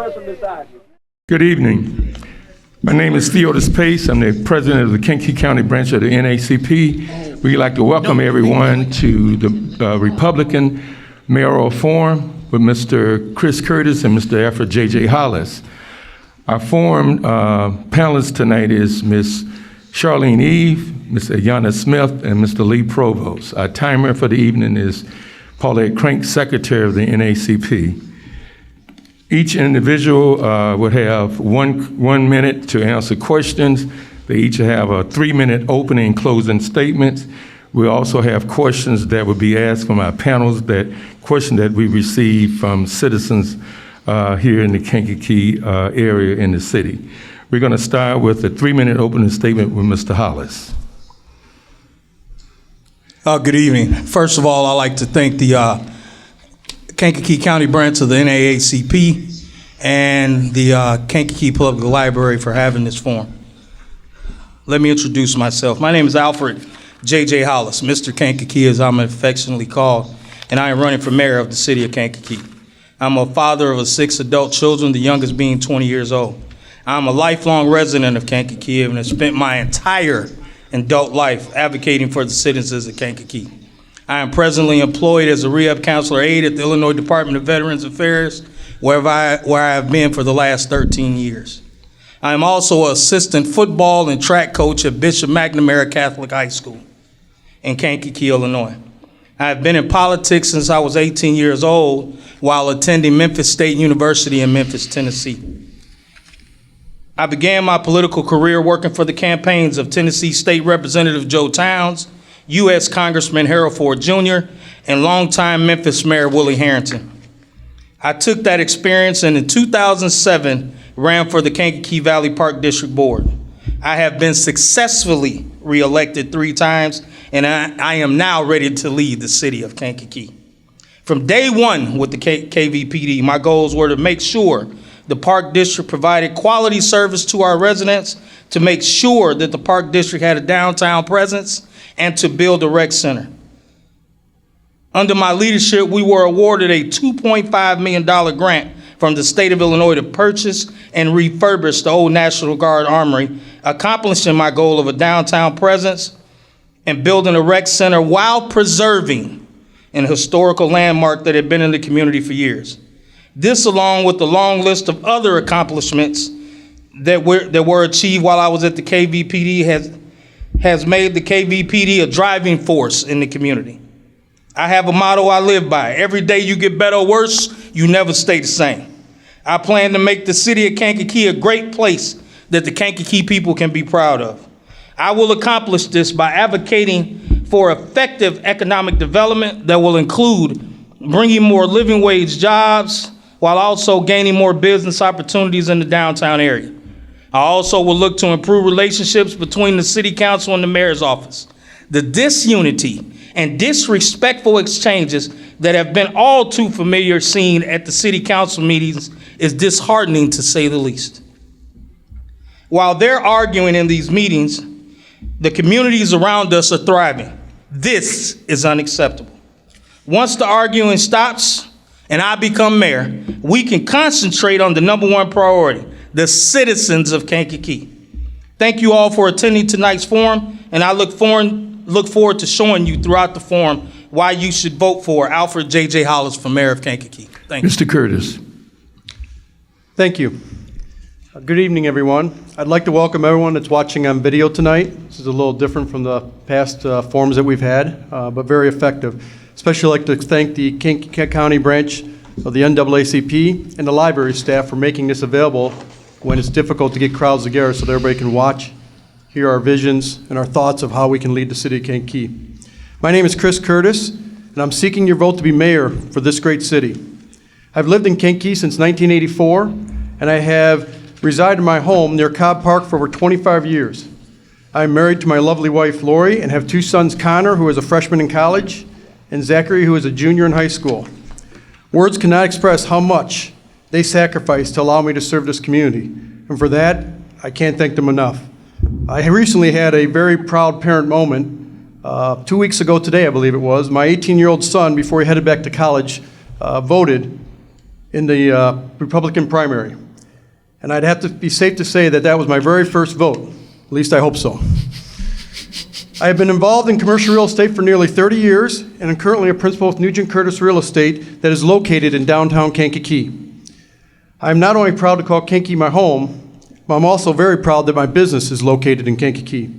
person beside you. Good evening. My name is Theodis Pace. I'm the president of the Kankakee County branch of the NAACP. We'd like to welcome everyone to the Republican Mayoral Forum with Mr. Chris Curtis and Mr. Alfred J.J. Hollis. Our forum panelists tonight is Ms. Charlene Eve, Ms. Ayanna Smith, and Mr. Lee Provost. Our timer for the evening is Paulette Crank, Secretary of the NAACP. Each individual would have one minute to answer questions. They each have a 3-minute opening and closing statements. We also have questions that would be asked from our panels, questions that we receive from citizens here in the Kankakee area in the city. We're going to start with a 3-minute opening statement with Mr. Hollis. Good evening. First of all, I'd like to thank the Kankakee County branch of the NAACP and the Kankakee Public Library for having this forum. Let me introduce myself. My name is Alfred J.J. Hollis, Mr. Kankakee as I'm affectionately called, and I am running for mayor of the city of Kankakee. I'm a father of 6 adult children, the youngest being 20 years old. I'm a lifelong resident of Kankakee and have spent my entire adult life advocating for the citizens of Kankakee. I am presently employed as a rehab counselor aide at the Illinois Department of Veterans Affairs, where I have been for the last 13 years. I am also an assistant football and track coach at Bishop McNamara Catholic High School in Kankakee, Illinois. I have been in politics since I was 18 years old while attending Memphis State University in Memphis, Tennessee. I began my political career working for the campaigns of Tennessee State Representative Joe Towns, U.S. Congressman Harold Ford Jr., and longtime Memphis Mayor Willie Harrington. I took that experience and in 2007 ran for the Kankakee Valley Park District Board. I have been successfully reelected 3 times, and I am now ready to lead the city of Kankakee. From day one with the KVPD, my goals were to make sure the Park District provided quality service to our residents, to make sure that the Park District had a downtown presence, and to build a rec center. Under my leadership, we were awarded a $2.5 million grant from the state of Illinois to purchase and refurbish the old National Guard Armory, accomplishing my goal of a downtown presence and building a rec center while preserving an historical landmark that had been in the community for years. This, along with the long list of other accomplishments that were achieved while I was at the KVPD, has made the KVPD a driving force in the community. I have a motto I live by: every day you get better or worse, you never stay the same. I plan to make the city of Kankakee a great place that the Kankakee people can be proud of. I will accomplish this by advocating for effective economic development that will include bringing more living wage jobs while also gaining more business opportunities in the downtown area. I also will look to improve relationships between the city council and the mayor's office. The disunity and disrespectful exchanges that have been all too familiar seen at the city council meetings is disheartening, to say the least. While they're arguing in these meetings, the communities around us are thriving. This is unacceptable. Once the arguing stops and I become mayor, we can concentrate on the #1 priority: the citizens of Kankakee. Thank you all for attending tonight's forum, and I look forward to showing you throughout the forum why you should vote for Alfred J.J. Hollis for mayor of Kankakee. Thank you. Mr. Curtis. Thank you. Good evening, everyone. I'd like to welcome everyone that's watching on video tonight. This is a little different from the past forums that we've had, but very effective. Especially like to thank the Kankakee County branch of the NAACP and the library staff for making this available when it's difficult to get crowds together so that everybody can watch, hear our visions and our thoughts of how we can lead the city of Kankakee. My name is Chris Curtis, and I'm seeking your vote to be mayor for this great city. I've lived in Kankakee since 1984, and I have resided in my home near Cobb Park for over 25 years. I'm married to my lovely wife, Lori, and have 2 sons, Connor, who is a freshman in college, and Zachary, who is a junior in high school. Words cannot express how much they sacrifice to allow me to serve this community, and for that, I can't thank them enough. I recently had a very proud parent moment. 2 weeks ago today, I believe it was, my 18-year-old son, before he headed back to college, voted in the Republican primary. And I'd have to be safe to say that that was my very first vote. At least I hope so. I have been involved in commercial real estate for nearly 30 years, and I'm currently a principal with Nugent Curtis Real Estate that is located in downtown Kankakee. I'm not only proud to call Kankakee my home, but I'm also very proud that my business is located in Kankakee.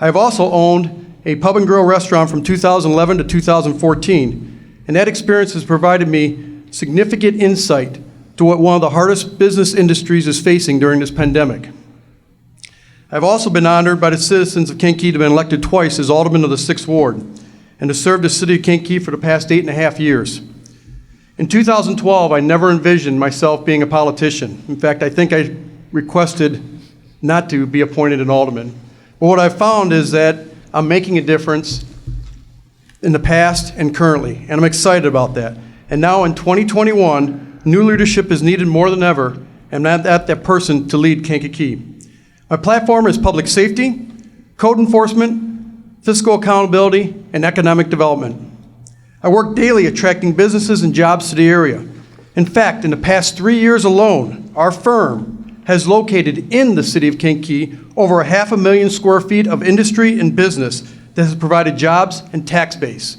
I have also owned a pub and grill restaurant from 2011 to 2014, and that experience has provided me significant insight to what one of the hardest business industries is facing during this pandemic. I've also been honored by the citizens of Kankakee to have been elected twice as Alderman of the 6th Ward and to serve the city of Kankakee for the past 8.5 years. In 2012, I never envisioned myself being a politician. In fact, I think I requested not to be appointed an alderman. But what I've found is that I'm making a difference in the past and currently, and I'm excited about that. And now in 2021, new leadership is needed more than ever, and I'm that person to lead Kankakee. My platform is public safety, code enforcement, fiscal accountability, and economic development. I work daily attracting businesses and jobs to the area. In fact, in the past 3 years alone, our firm has located in the city of Kankakee over 500,000 square feet of industry and business that has provided jobs and tax base.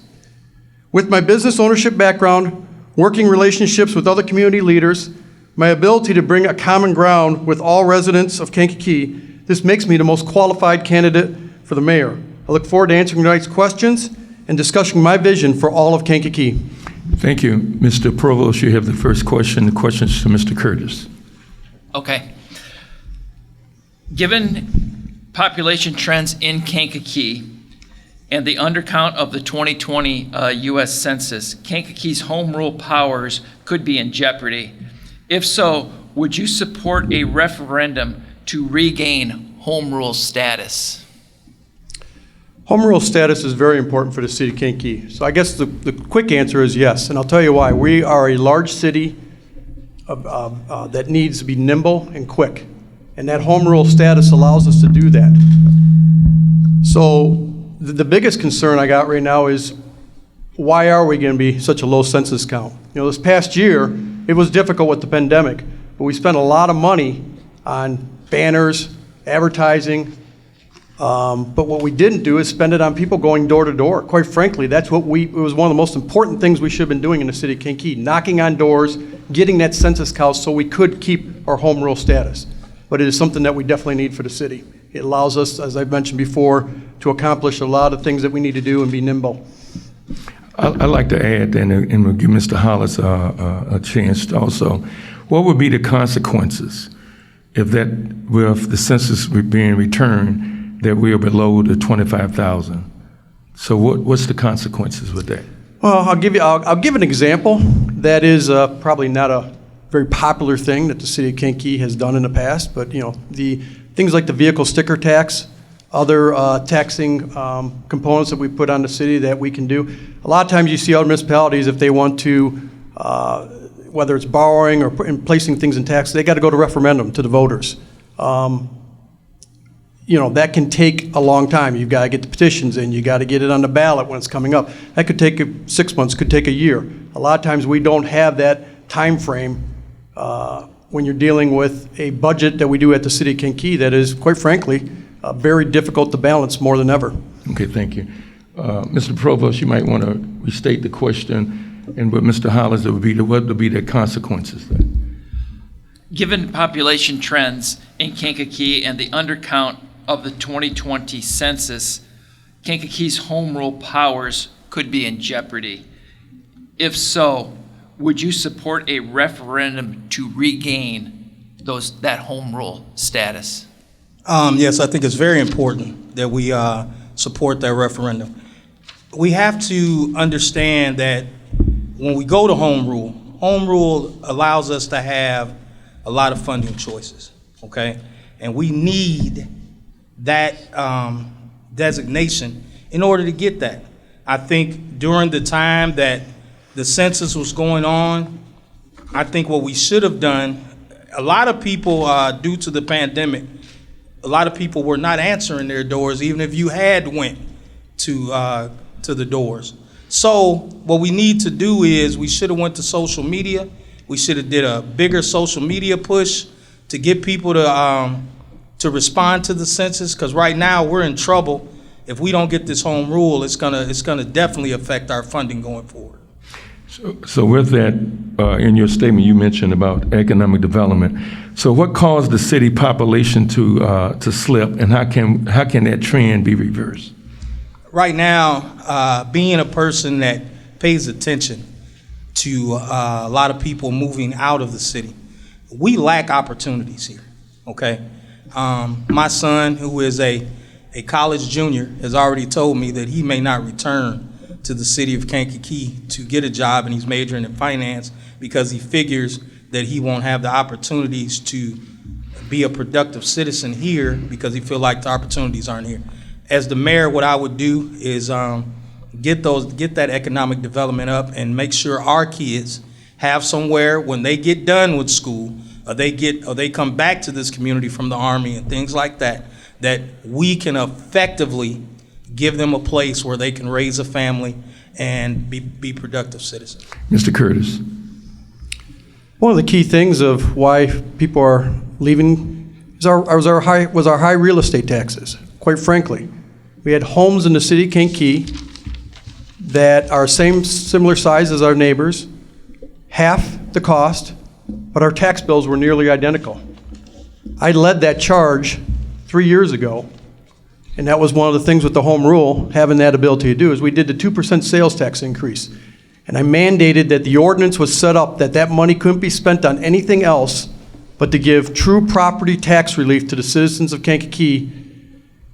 With my business ownership background, working relationships with other community leaders, my ability to bring a common ground with all residents of Kankakee, this makes me the most qualified candidate for the mayor. I look forward to answering tonight's questions and discussing my vision for all of Kankakee. Thank you. Mr. Provost, you have the first question. The question is to Mr. Curtis. Okay. Given population trends in Kankakee and the undercount of the 2020 U.S. Census, Kankakee's home rule powers could be in jeopardy. If so, would you support a referendum to regain home rule status? Home rule status is very important for the city of Kankakee. So I guess the quick answer is yes, and I'll tell you why. We are a large city that needs to be nimble and quick, and that home rule status allows us to do that. So the biggest concern I got right now is why are we going to be such a low census count? You know, this past year, it was difficult with the pandemic, but we spent a lot of money on banners, advertising, but what we didn't do is spend it on people going door to door. Quite frankly, it was one of the most important things we should have been doing in the city of Kankakee, knocking on doors, getting that census count so we could keep our home rule status. But it is something that we definitely need for the city. It allows us, as I've mentioned before, to accomplish a lot of things that we need to do and be nimble. I'd like to add, and we'll give Mr. Hollis a chance also. What would be the consequences if the census being returned, that we are below the 25,000? So what's the consequences with that? Well, I'll give an example that is probably not a very popular thing that the city of Kankakee has done in the past, but you know, the things like the vehicle sticker tax, other taxing components that we put on the city that we can do. A lot of times you see other municipalities, if they want to, whether it's borrowing or placing things in tax, they got to go to referendum to the voters. You know, that can take a long time. You've got to get the petitions in. You got to get it on the ballot when it's coming up. That could take 6 months, could take a year. A lot of times we don't have that time frame when you're dealing with a budget that we do at the city of Kankakee that is, quite frankly, very difficult to balance more than ever. Okay, thank you. Mr. Provost, you might want to restate the question, and with Mr. Hollis, what would be the consequences then? Given population trends in Kankakee and the undercount of the 2020 census, Kankakee's home rule powers could be in jeopardy. If so, would you support a referendum to regain that home rule status? Yes, I think it's very important that we support that referendum. We have to understand that when we go to home rule allows us to have a lot of funding choices, okay? And we need that designation in order to get that. I think during the time that the census was going on, I think what we should have done, a lot of people, due to the pandemic, a lot of people were not answering their doors, even if you had went to the doors. So what we need to do is we should have went to social media We should have did a bigger social media push to get people to respond to the census, because right now we're in trouble. If we don't get this home rule, it's gonna definitely affect our funding going forward. So with that, in your statement, you mentioned about economic development. So what caused the city population to slip, and how can that trend be reversed? Right now, being a person that pays attention to a lot of people moving out of the city, we lack opportunities here, okay? My son, who is a college junior, has already told me that he may not return to the city of Kankakee to get a job, and he's majoring in finance because he figures that he won't have the opportunities to be a productive citizen here because he feels like the opportunities aren't here. As the mayor, what I would do is get that economic development up and make sure our kids have somewhere when they get done with school, or they come back to this community from the Army and things like that, that we can effectively give them a place where they can raise a family and be productive citizens. Mr. Curtis. One of the key things of why people are leaving is our high real estate taxes. Quite frankly, we had homes in the city of Kankakee that are similar size as our neighbors, half the cost, but our tax bills were nearly identical. I led that charge 3 years ago, and that was one of the things with the home rule, having that ability to do, is we did the 2% sales tax increase. And I mandated that the ordinance was set up that money couldn't be spent on anything else but to give true property tax relief to the citizens of Kankakee,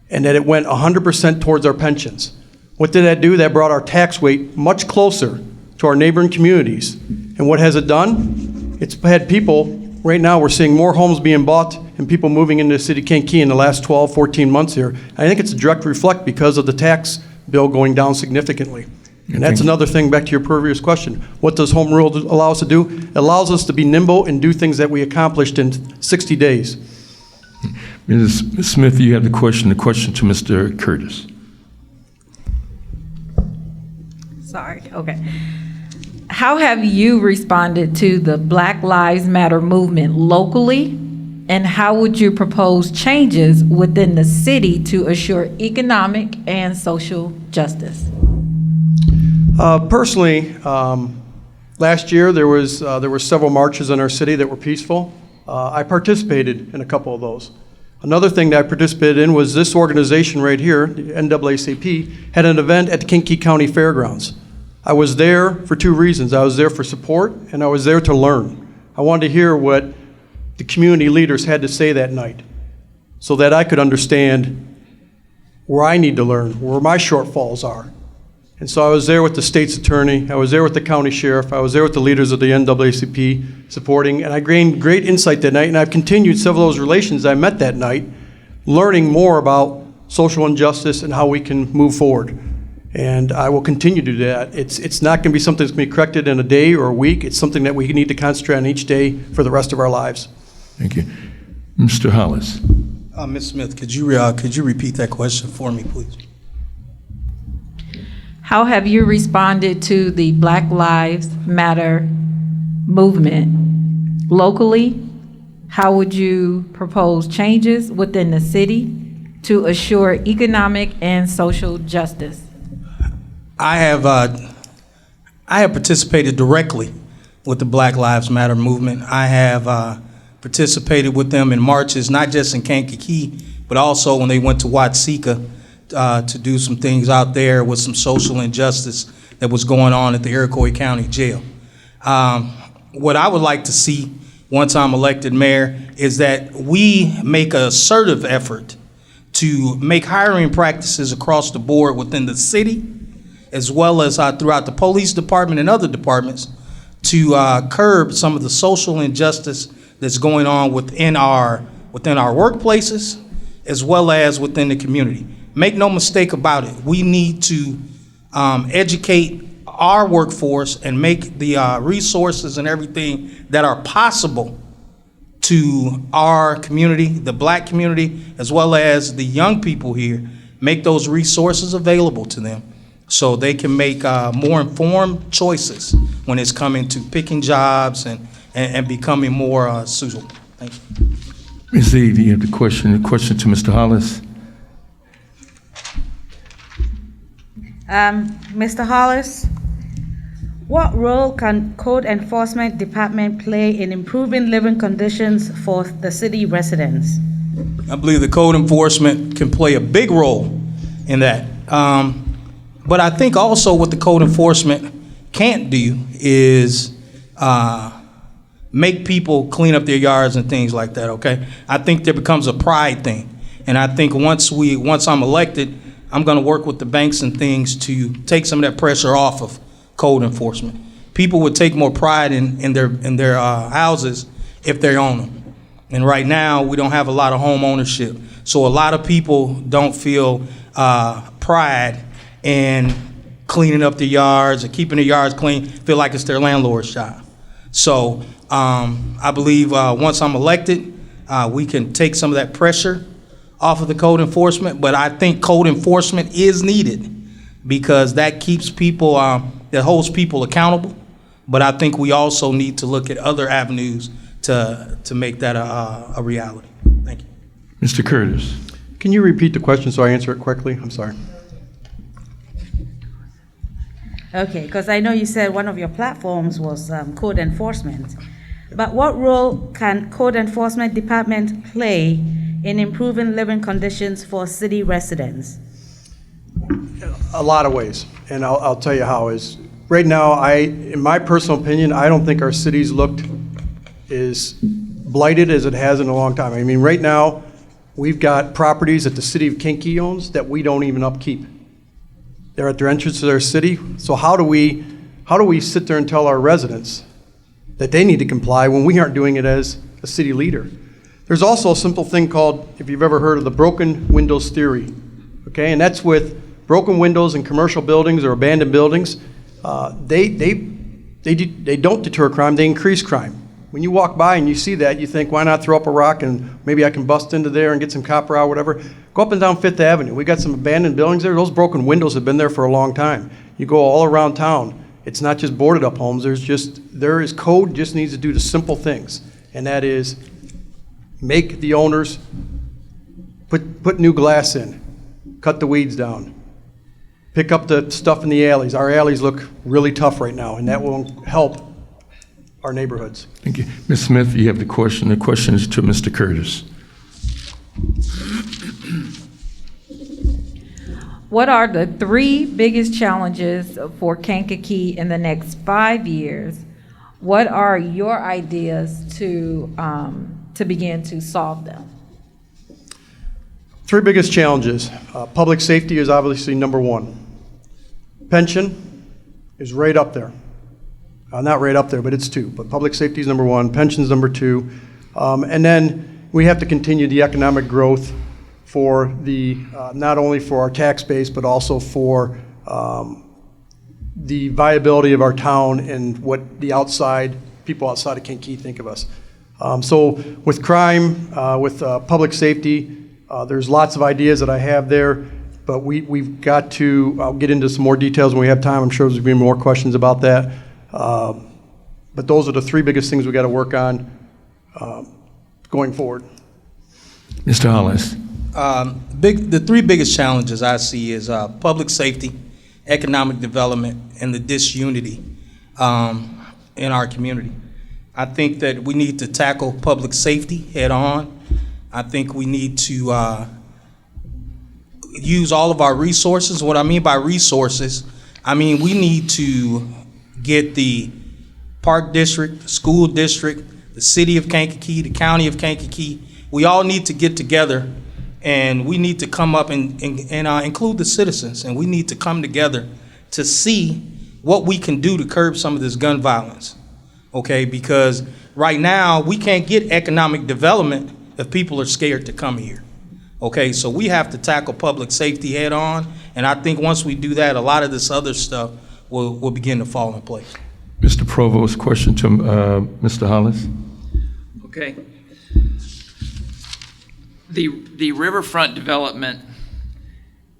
and that it went 100% towards our pensions. What did that do? That brought our tax rate much closer to our neighboring communities. And what has it done? It's had people, right now we're seeing more homes being bought and people moving into the city of Kankakee in the last 12, 14 months here. I think it's a direct reflect because of the tax bill going down significantly. And that's another thing, back to your previous question. What does home rule allow us to do? It allows us to be nimble and do things that we accomplished in 60 days. Mrs. Smith, you have the question to Mr. Curtis. Sorry, okay. How have you responded to the Black Lives Matter movement locally? And how would you propose changes within the city to assure economic and social justice? Personally, last year there were several marches in our city that were peaceful. I participated in a couple of those. Another thing that I participated in was this organization right here, the NAACP, had an event at the Kankakee County Fairgrounds. I was there for two reasons. I was there for support, and I was there to learn. I wanted to hear what the community leaders had to say that night so that I could understand where I need to learn, where my shortfalls are. And so I was there with the state's attorney, I was there with the county sheriff, I was there with the leaders of the NAACP supporting, and I gained great insight that night, and I've continued several of those relations I met that night, learning more about social injustice and how we can move forward. And I will continue to do that. It's not going to be something that's going to be corrected in a day or a week. It's something that we need to concentrate on each day for the rest of our lives. Thank you. Mr. Hollis. Ms. Smith, could you repeat that question for me, please? How have you responded to the Black Lives Matter movement locally? How would you propose changes within the city to assure economic and social justice? I have participated directly with the Black Lives Matter movement. I have participated with them in marches, not just in Kankakee, but also when they went to Watsika to do some things out there with some social injustice that was going on at the Iroquois County Jail. What I would like to see once I'm elected mayor is that we make an assertive effort to make hiring practices across the board within the city, as well as throughout the police department and other departments, to curb some of the social injustice that's going on within our workplaces, as well as within the community. Make no mistake about it, we need to educate our workforce and make the resources and everything that are possible to our community, the black community, as well as the young people here, make those resources available to them so they can make more informed choices when it's coming to picking jobs and and becoming more suitable. Thank you. Ms. Eve, you have the question. The question to Mr. Hollis. Mr. Hollis, what role can Code Enforcement Department play in improving living conditions for the city residents? I believe the code enforcement can play a big role in that. But I think also what the code enforcement can't do is make people clean up their yards and things like that, okay? I think there becomes a pride thing. And I think once I'm elected, I'm gonna work with the banks and things to take some of that pressure off of code enforcement. People would take more pride in their houses if they own them. And right now, we don't have a lot of home ownership. So a lot of people don't feel pride in cleaning up their yards or keeping their yards clean, feel like it's their landlord's job. So I believe once I'm elected, we can take some of that pressure off of the code enforcement, but I think code enforcement is needed because that keeps people, that holds people accountable. But I think we also need to look at other avenues to make that a reality. Thank you. Mr. Curtis. Can you repeat the question so I answer it quickly? I'm sorry. Okay, because I know you said one of your platforms was code enforcement. But what role can Code Enforcement Department play in improving living conditions for city residents? A lot of ways, and I'll tell you how. Is right now, in my personal opinion, I don't think our city's looked as blighted as it has in a long time. I mean, right now, we've got properties that the city of Kankakee owns that we don't even upkeep. They're at their entrance to their city. So how do we sit there and tell our residents that they need to comply when we aren't doing it as a city leader? There's also a simple thing called, if you've ever heard of the broken windows theory, okay? And that's with broken windows in commercial buildings or abandoned buildings. They don't deter crime, they increase crime. When you walk by and you see that, you think, why not throw up a rock and maybe I can bust into there and get some copper out, whatever. Go up and down Fifth Avenue. We got some abandoned buildings there. Those broken windows have been there for a long time. You go all around town. It's not just boarded up homes. There is code just needs to do the simple things. And that is make the owners put new glass in, cut the weeds down, pick up the stuff in the alleys. Our alleys look really tough right now, and that will help our neighborhoods. Thank you. Ms. Smith, you have the question. The question is to Mr. Curtis. What are the 3 biggest challenges for Kankakee in the next 5 years? What are your ideas to begin to solve them? 3 biggest challenges. Public safety is obviously number 1. Pension is right up there. Not right up there, but it's 2. But public safety is number 1, pension's number 2. And then we have to continue the economic growth for the, not only for our tax base, but also for the viability of our town and what the people outside of Kankakee think of us. So with crime, with public safety, there's lots of ideas that I have there, but we've got to, I'll get into some more details when we have time. I'm sure there's going to be more questions about that. But those are the 3 biggest things we got to work on going forward. Mr. Hollis. The 3 biggest challenges I see is public safety, economic development, and the disunity in our community. I think that we need to tackle public safety head on. I think we need to use all of our resources. What I mean by resources, I mean we need to get the Park District, the School District, the City of Kankakee, the County of Kankakee. We all need to get together and we need to come up and include the citizens, and we need to come together to see what we can do to curb some of this gun violence, okay? Because right now, we can't get economic development if people are scared to come here, okay? So we have to tackle public safety head on, and I think once we do that, a lot of this other stuff will begin to fall in place. Mr. Provost, question to Mr. Hollis. Okay. The riverfront development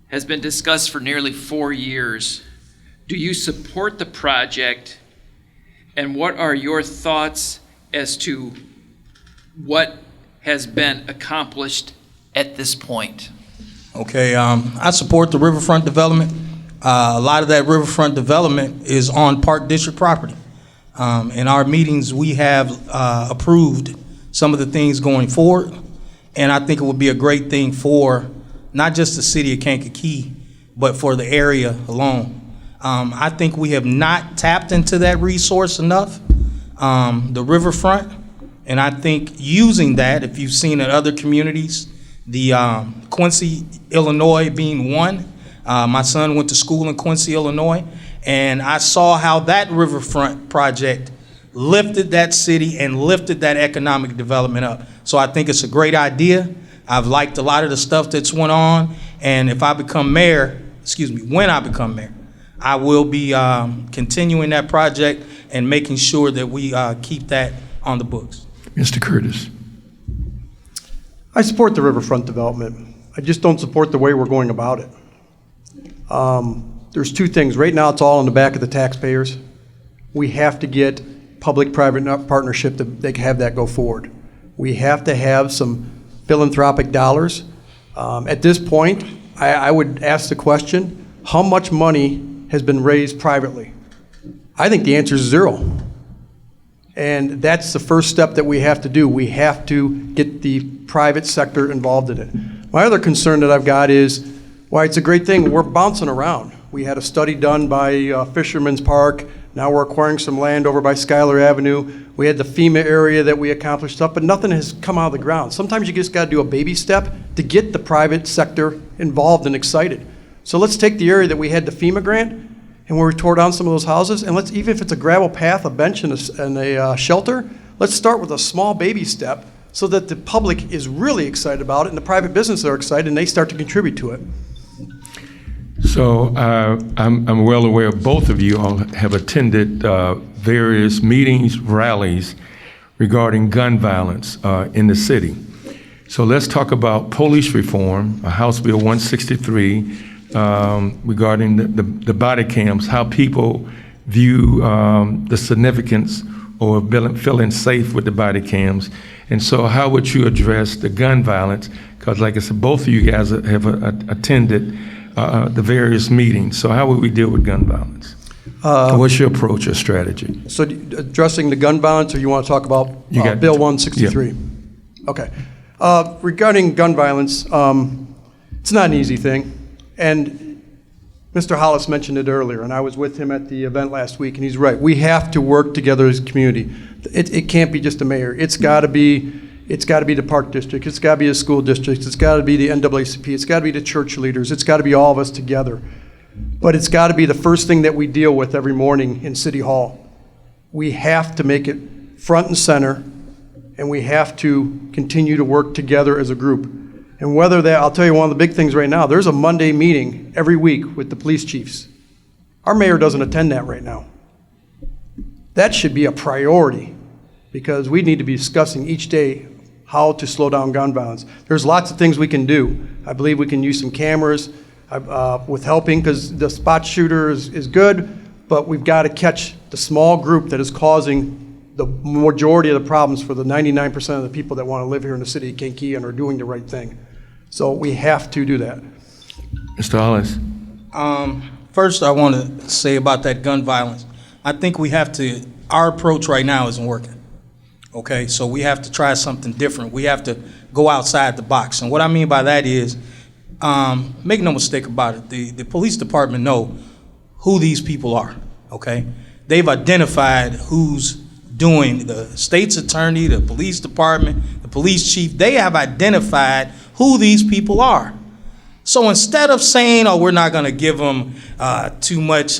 has been discussed for nearly 4 years. Do you support the project, and what are your thoughts as to what has been accomplished at this point? Okay, I support the riverfront development. A lot of that riverfront development is on Park District property. In our meetings, we have approved some of the things going forward, and I think it would be a great thing for not just the city of Kankakee, but for the area alone. I think we have not tapped into that resource enough, the riverfront, and I think using that, if you've seen in other communities, the Quincy, Illinois being one. My son went to school in Quincy, Illinois, and I saw how that riverfront project lifted that city and lifted that economic development up. So I think it's a great idea. I've liked a lot of the stuff that's went on, and if I become mayor, when I become mayor, I will be continuing that project and making sure that we keep that on the books. Mr. Curtis. I support the riverfront development. I just don't support the way we're going about it. There's two things. Right now, it's all on the back of the taxpayers. We have to get public-private partnership to have that go forward. We have to have some philanthropic dollars. At this point, I would ask the question, how much money has been raised privately? I think the answer is zero. And that's the first step that we have to do. We have to get the private sector involved in it. My other concern that I've got is, why it's a great thing, we're bouncing around. We had a study done by Fisherman's Park. Now we're acquiring some land over by Schuyler Avenue. We had the FEMA area that we accomplished stuff, but nothing has come out of the ground. Sometimes you just got to do a baby step to get the private sector involved and excited. So let's take the area that we had the FEMA grant, and where we tore down some of those houses, and let's, even if it's a gravel path, a bench, and a shelter, let's start with a small baby step so that the public is really excited about it and the private businesses are excited and they start to contribute to it. So I'm well aware both of you all have attended various meetings, rallies regarding gun violence in the city. So let's talk about police reform, House Bill 163, regarding the body cams, how people view the significance or feeling safe with the body cams. And so how would you address the gun violence? Because like I said, both of you guys have attended the various meetings. So how would we deal with gun violence? What's your approach or strategy? So addressing the gun violence, or you want to talk about Bill 163? Yeah. Okay. Regarding gun violence, it's not an easy thing. And Mr. Hollis mentioned it earlier, and I was with him at the event last week, and he's right. We have to work together as a community. It can't be just the mayor. It's got to be the Park District. It's got to be the school districts. It's got to be the NAACP. It's got to be the church leaders. It's got to be all of us together. But it's got to be the first thing that we deal with every morning in City Hall. We have to make it front and center, and we have to continue to work together as a group. And whether that, I'll tell you one of the big things right now, there's a Monday meeting every week with the police chiefs. Our mayor doesn't attend that right now. That should be a priority, because we need to be discussing each day how to slow down gun violence. There's lots of things we can do. I believe we can use some cameras with helping, because the spot shooter is good, but we've got to catch the small group that is causing the majority of the problems for the 99% of the people that want to live here in the city of Kankakee and are doing the right thing. So we have to do that. Mr. Hollis. First, I want to say about that gun violence. I think we have to, our approach right now isn't working. Okay, so we have to try something different. We have to go outside the box. And what I mean by that is, make no mistake about it, the police department know who these people are, okay? They've identified who's doing, the state's attorney, the police department, the police chief, they have identified who these people are. So instead of saying, oh, we're not gonna give them too much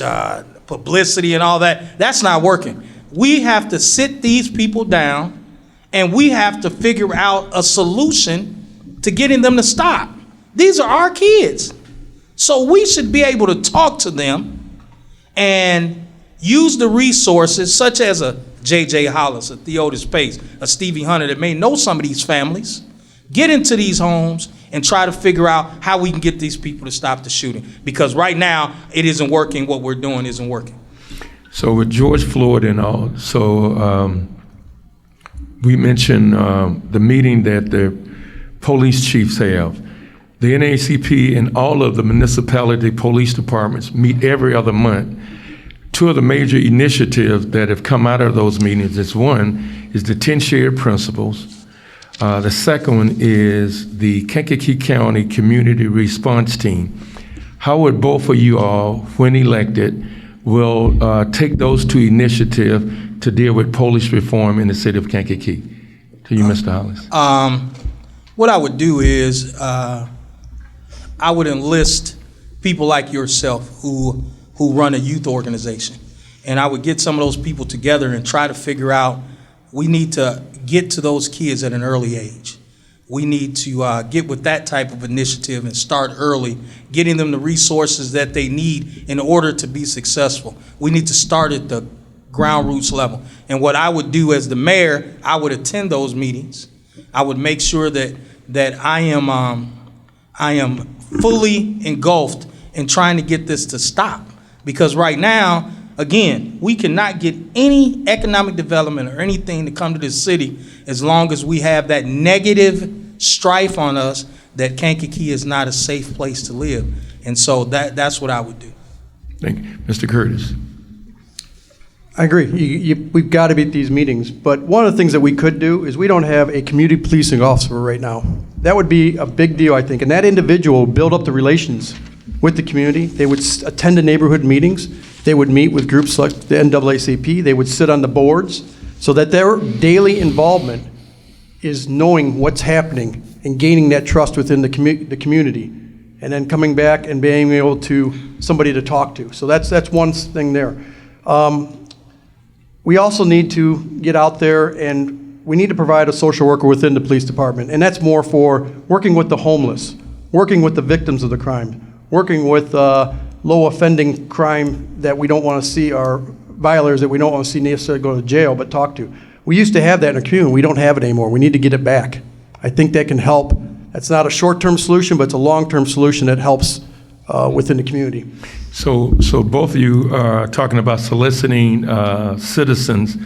publicity and all that, that's not working. We have to sit these people down and we have to figure out a solution to getting them to stop. These are our kids. So we should be able to talk to them and use the resources such as a J.J. Hollis, a Theodis Pace, a Stevie Hunter that may know some of these families, get into these homes and try to figure out how we can get these people to stop the shooting. Because right now, it isn't working. What we're doing isn't working. So with George Floyd and all, so we mentioned the meeting that the police chiefs have. The NAACP and all of the municipality police departments meet every other month. Two of the major initiatives that have come out of those meetings is one is the 10 shared principles. The second one is the Kankakee County Community Response Team. How would both of you all, when elected, will take those two initiatives to deal with police reform in the city of Kankakee? To you, Mr. Hollis. What I would do is I would enlist people like yourself who run a youth organization. And I would get some of those people together and try to figure out, we need to get to those kids at an early age. We need to get with that type of initiative and start early, getting them the resources that they need in order to be successful. We need to start at the ground roots level. And what I would do as the mayor, I would attend those meetings. I would make sure that I am fully engulfed in trying to get this to stop. Because right now, again, we cannot get any economic development or anything to come to this city as long as we have that negative strife on us that Kankakee is not a safe place to live. And so that's what I would do. Thank you. Mr. Curtis. I agree. We've got to be at these meetings. But one of the things that we could do is we don't have a community policing officer right now. That would be a big deal, I think. And that individual would build up the relations with the community. They would attend the neighborhood meetings. They would meet with groups like the NAACP. They would sit on the boards so that their daily involvement is knowing what's happening and gaining that trust within the community, and then coming back and being able to somebody to talk to. So that's one thing there. We also need to get out there, and we need to provide a social worker within the police department, and that's more for working with the homeless, working with the victims of the crime, working with low offending crime that we don't want to see, or violators that we don't want to see necessarily go to jail, but talk to. We used to have that in our community. We don't have it anymore. We need to get it back. I think that can help. That's not a short-term solution, but it's a long-term solution that helps within the community. So both of you are talking about soliciting citizens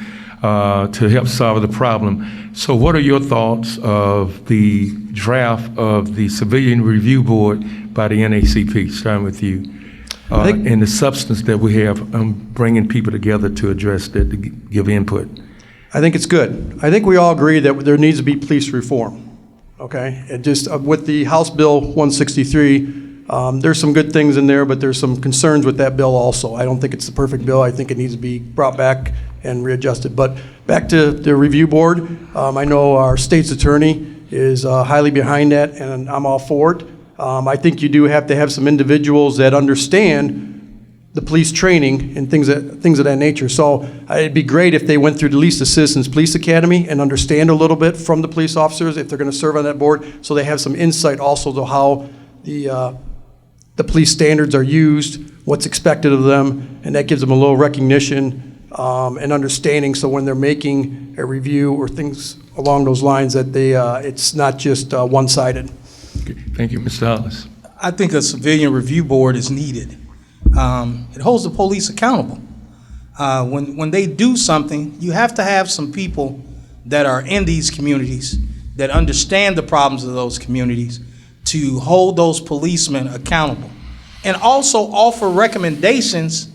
to help solve the problem. So what are your thoughts of the draft of the Civilian Review Board by the NAACP, starting with you, and the substance that we have bringing people together to address that, to give input? I think it's good. I think we all agree that there needs to be police reform, okay? It just, with the House Bill 163, there's some good things in there, but there's some concerns with that bill also. I don't think it's the perfect bill. I think it needs to be brought back and readjusted. But back to the review board, I know our state's attorney is highly behind that, and I'm all for it. I think you do have to have some individuals that understand the police training and things of that nature. So it'd be great if they went through at least the Citizens Police Academy and understand a little bit from the police officers if they're going to serve on that board, so they have some insight also to how the police standards are used, what's expected of them, and that gives them a little recognition and understanding, so when they're making a review or things along those lines, that they it's not just one-sided. Okay. Thank you, Mr. Hollis. I think a civilian review board is needed. It holds the police accountable. When they do something, you have to have some people that are in these communities that understand the problems of those communities to hold those policemen accountable, and also offer recommendations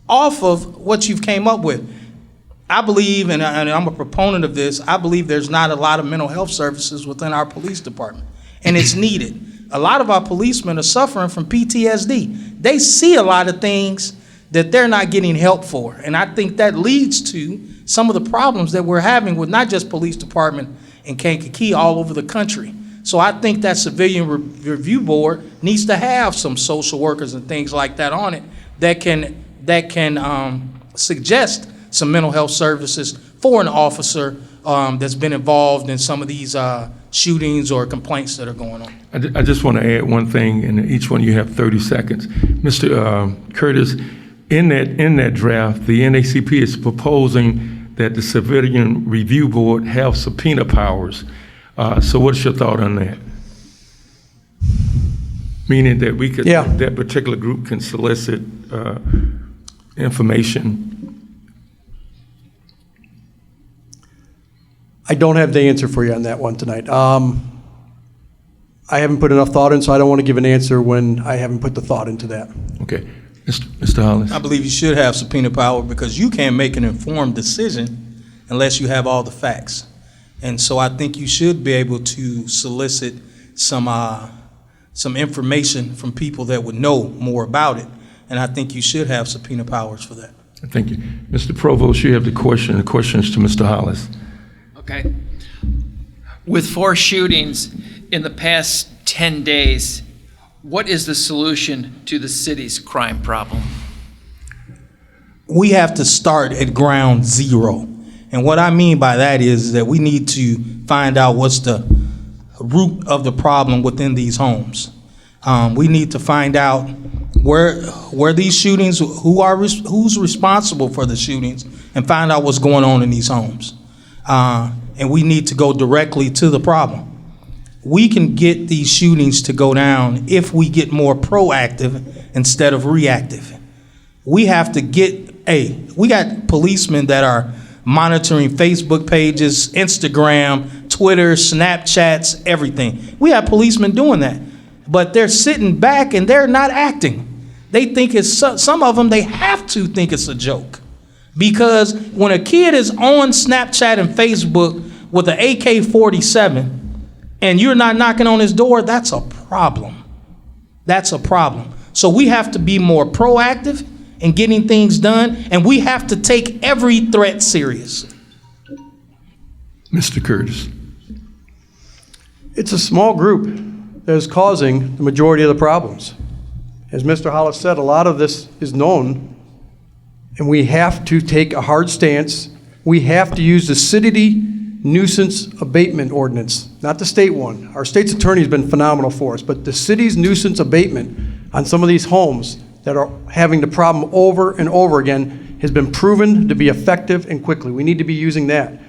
off of what you've came up with. I believe, and I'm a proponent of this, I believe there's not a lot of mental health services within our police department, and it's needed. A lot of our policemen are suffering from PTSD. They see a lot of things that they're not getting help for, and I think that leads to some of the problems that we're having with not just police department in Kankakee, all over the country. So I think that civilian review board needs to have some social workers and things like that on it that can suggest some mental health services for an officer that's been involved in some of these shootings or complaints that are going on. I just want to add one thing, and each one you have 30 seconds. Mr. Curtis, in that draft, the NAACP is proposing that the Civilian Review Board have subpoena powers. So what's your thought on that? Meaning that we could, that particular group can solicit information. I don't have the answer for you on that one tonight. I haven't put enough thought in, so I don't want to give an answer when I haven't put the thought into that. Okay. Mr. Hollis? I believe you should have subpoena power because you can't make an informed decision unless you have all the facts. And so I think you should be able to solicit some information from people that would know more about it. And I think you should have subpoena powers for that. Thank you. Mr. Provost, you have the question. The question is to Mr. Hollis. Okay. With 4 shootings in the past 10 days, what is the solution to the city's crime problem? We have to start at ground zero. And what I mean by that is that we need to find out what's the root of the problem within these homes. We need to find out where these shootings, who's responsible for the shootings, and find out what's going on in these homes. And we need to go directly to the problem. We can get these shootings to go down if we get more proactive instead of reactive. We have to we got policemen that are monitoring Facebook pages, Instagram, Twitter, Snapchats, everything. We have policemen doing that, but they're sitting back and they're not acting. They think some of them, they have to think it's a joke. Because when a kid is on Snapchat and Facebook with an AK-47 and you're not knocking on his door, that's a problem. That's a problem. So we have to be more proactive in getting things done, and we have to take every threat serious. Mr. Curtis. It's a small group that is causing the majority of the problems. As Mr. Hollis said, a lot of this is known, and we have to take a hard stance. We have to use the city nuisance abatement ordinance, not the state one. Our state's attorney's been phenomenal for us, but the city's nuisance abatement on some of these homes that are having the problem over and over again has been proven to be effective and quickly. We need to be using that.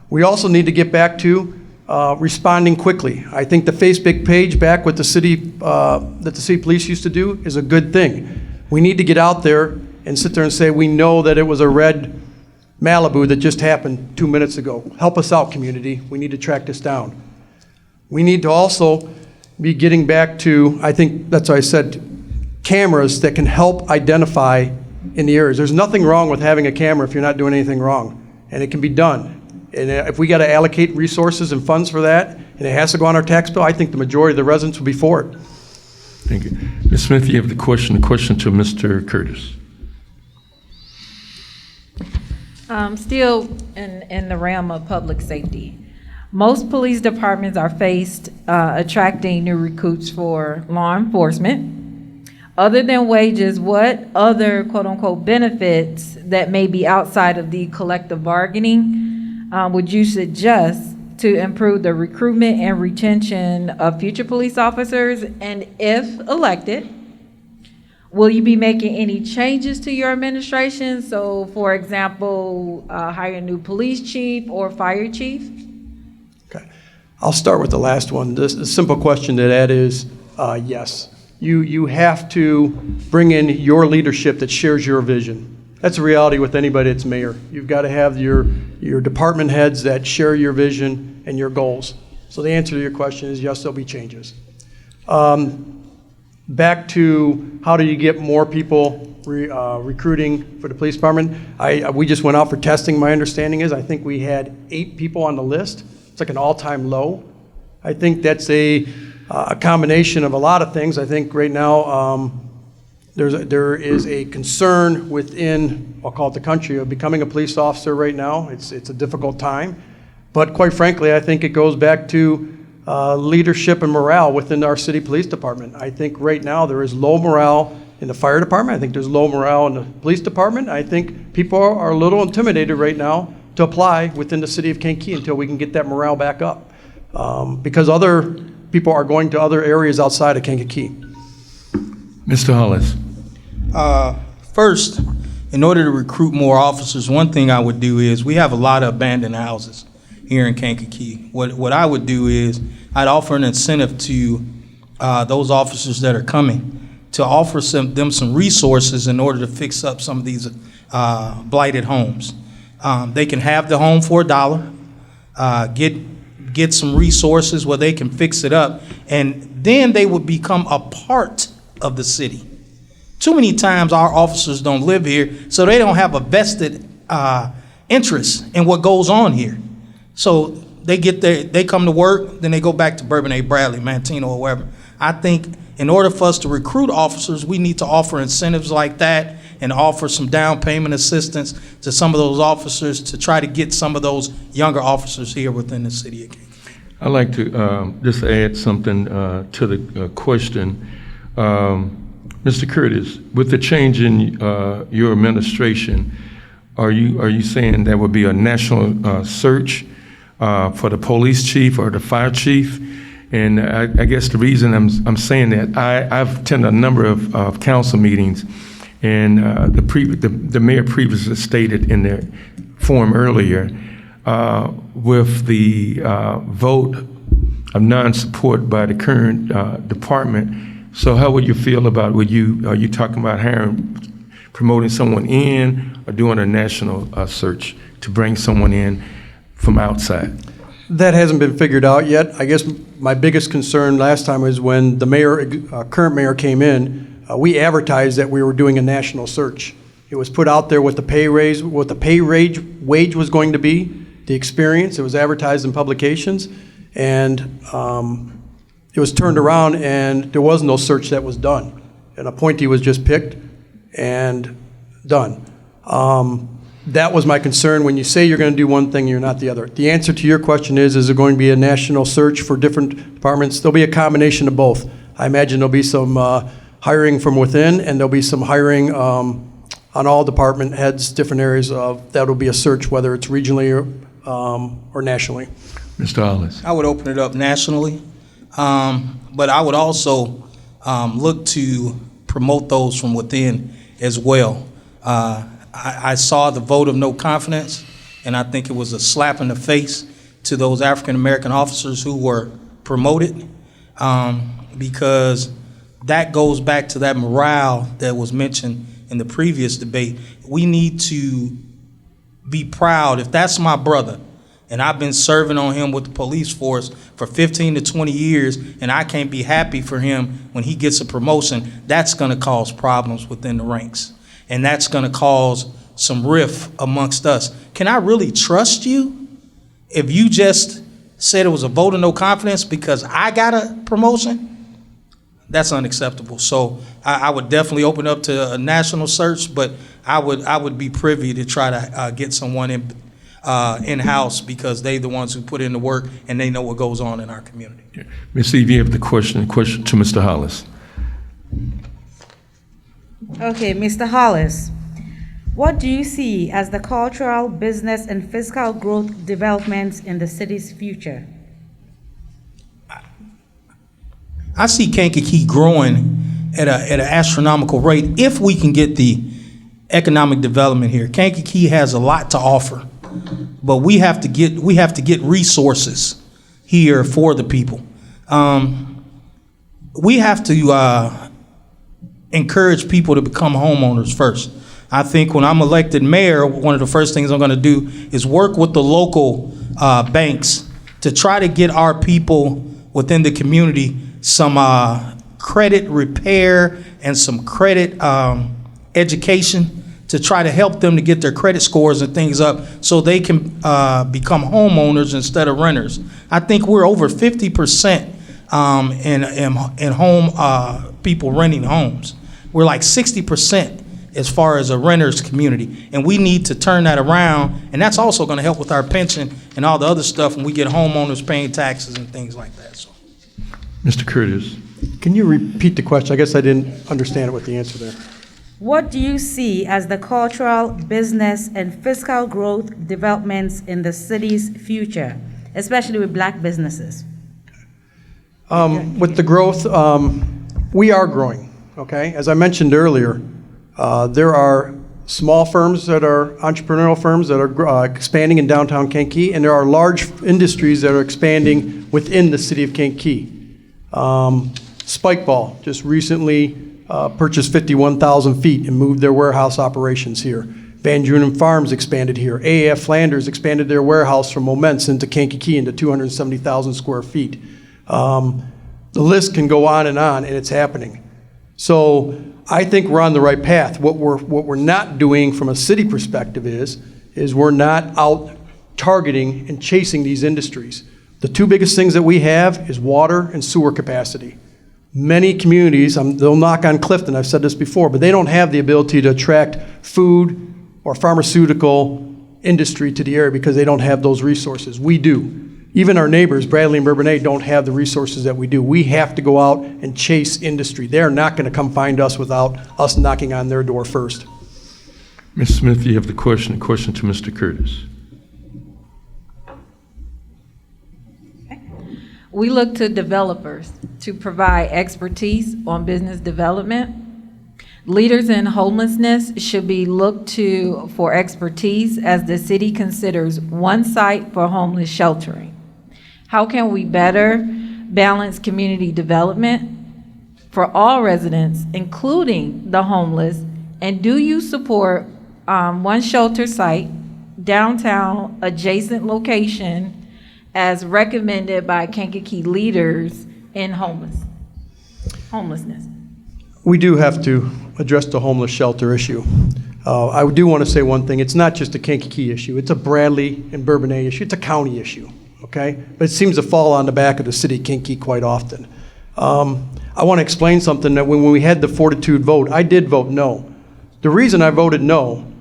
We also need to get back to responding quickly. I think the Facebook page back with the city, that the city police used to do is a good thing. We need to get out there and sit there and say, we know that it was a red Malibu that just happened 2 minutes ago. Help us out, community. We need to track this down. We need to also be getting back to, I think that's what I said, cameras that can help identify in the areas. There's nothing wrong with having a camera if you're not doing anything wrong, and it can be done. And if we got to allocate resources and funds for that, and it has to go on our tax bill, I think the majority of the residents will be for it. Thank you. Ms. Smith, you have the question to Mr. Curtis. Still in the realm of public safety. Most police departments are faced attracting new recruits for law enforcement. Other than wages, what other quote-unquote benefits that may be outside of the collective bargaining would you suggest to improve the recruitment and retention of future police officers? And if elected, will you be making any changes to your administration? So, for example, hire a new police chief or fire chief? Okay. I'll start with the last one. The simple question to that is yes. You have to bring in your leadership that shares your vision. That's a reality with anybody that's mayor. You've got to have your department heads that share your vision and your goals. So the answer to your question is yes, there'll be changes. Back to how do you get more people recruiting for the police department? We just went out for testing. My understanding is I think we had 8 people on the list. It's like an all-time low. I think that's a combination of a lot of things. I think right now there is a concern within, I'll call it the country, of becoming a police officer right now. It's a difficult time. But quite frankly, I think it goes back to leadership and morale within our city police department. I think right now there is low morale in the fire department. I think there's low morale in the police department. I think people are a little intimidated right now to apply within the city of Kankakee until we can get that morale back up. Because other people are going to other areas outside of Kankakee. Mr. Hollis. First, in order to recruit more officers, one thing I would do is we have a lot of abandoned houses here in Kankakee. What I would do is I'd offer an incentive to those officers that are coming to offer them some resources in order to fix up some of these blighted homes. They can have the home for $1. get some resources where they can fix it up, and then they would become a part of the city. Too many times our officers don't live here, so they don't have a vested interest in what goes on here. So they get there, they come to work, then they go back to Bourbon A. Bradley, Mantino, or wherever. I think in order for us to recruit officers, we need to offer incentives like that and offer some down payment assistance to some of those officers to try to get some of those younger officers here within the city of Kankakee. I'd like to just add something to the question. Mr. Curtis, with the change in your administration, are you saying there will be a national search for the police chief or the fire chief? And I guess the reason I'm saying that, I've attended a number of council meetings, and the mayor previously stated in their forum earlier, with the vote of non-support by the current department. So how would you feel about it? Are you talking about promoting someone in, or doing a national search to bring someone in from outside? That hasn't been figured out yet. I guess my biggest concern last time was when the current mayor came in, we advertised that we were doing a national search. It was put out there what the pay wage was going to be, the experience. It was advertised in publications, and it was turned around, and there was no search that was done. An appointee was just picked and done. That was my concern. When you say you're going to do one thing, you're not the other. The answer to your question is there going to be a national search for different departments? There'll be a combination of both. I imagine there'll be some hiring from within, and there'll be some hiring on all department heads, different areas of, that'll be a search, whether it's regionally or nationally. Mr. Hollis. I would open it up nationally, but I would also look to promote those from within as well. I saw the vote of no confidence, and I think it was a slap in the face to those African-American officers who were promoted, because that goes back to that morale that was mentioned in the previous debate. We need to be proud. If that's my brother, and I've been serving on him with the police force for 15 to 20 years, and I can't be happy for him when he gets a promotion, that's going to cause problems within the ranks. And that's going to cause some rift amongst us. Can I really trust you if you just said it was a vote of no confidence because I got a promotion? That's unacceptable. So I would definitely open up to a national search, but I would be privy to try to get someone in-house, because they're the ones who put in the work and they know what goes on in our community. Ms. Eve, you have the question to Mr. Hollis. Okay, Mr. Hollis, what do you see as the cultural, business, and fiscal growth developments in the city's future? I see Kankakee growing at an astronomical rate if we can get the economic development here. Kankakee has a lot to offer, but we have to get resources here for the people. We have to encourage people to become homeowners first. I think when I'm elected mayor, one of the first things I'm going to do is work with the local banks to try to get our people within the community some credit repair and some credit education to try to help them to get their credit scores and things up so they can become homeowners instead of renters. I think we're over 50% in home people renting homes. We're like 60% as far as a renters community, and we need to turn that around, and that's also going to help with our pension and all the other stuff when we get homeowners paying taxes and things like that. So, Mr. Curtis. Can you repeat the question? I guess I didn't understand it with the answer there. What do you see as the cultural, business, and fiscal growth developments in the city's future, especially with black businesses? With the growth, we are growing, okay? As I mentioned earlier, there are small firms that are entrepreneurial firms that are expanding in downtown Kankakee, and there are large industries that are expanding within the city of Kankakee. Spikeball just recently purchased 51,000 feet and moved their warehouse operations here. Van Drunen Farms expanded here. AAF Flanders expanded their warehouse from Moments into Kankakee into 270,000 square feet. The list can go on, and it's happening. So I think we're on the right path. What we're not doing from a city perspective is we're not out targeting and chasing these industries. The two biggest things that we have is water and sewer capacity. Many communities, they'll knock on Clifton, I've said this before, but they don't have the ability to attract food or pharmaceutical industry to the area because they don't have those resources. We do. Even our neighbors, Bradley and Bourbonnais, don't have the resources that we do. We have to go out and chase industry. They're not going to come find us without us knocking on their door first. Ms. Smith, you have the question. A question to Mr. Curtis. We look to developers to provide expertise on business development. Leaders in homelessness should be looked to for expertise as the city considers one site for homeless sheltering. How can we better balance community development for all residents, including the homeless? And do you support one shelter site, downtown adjacent location, as recommended by Kankakee leaders in homelessness? We do have to address the homeless shelter issue. I do want to say one thing. It's not just a Kankakee issue. It's a Bradley and Bourbonnais issue. It's a county issue, okay? But it seems to fall on the back of the city of Kankakee quite often. I want to explain something that when we had the fortitude vote, I did vote no. The reason I voted no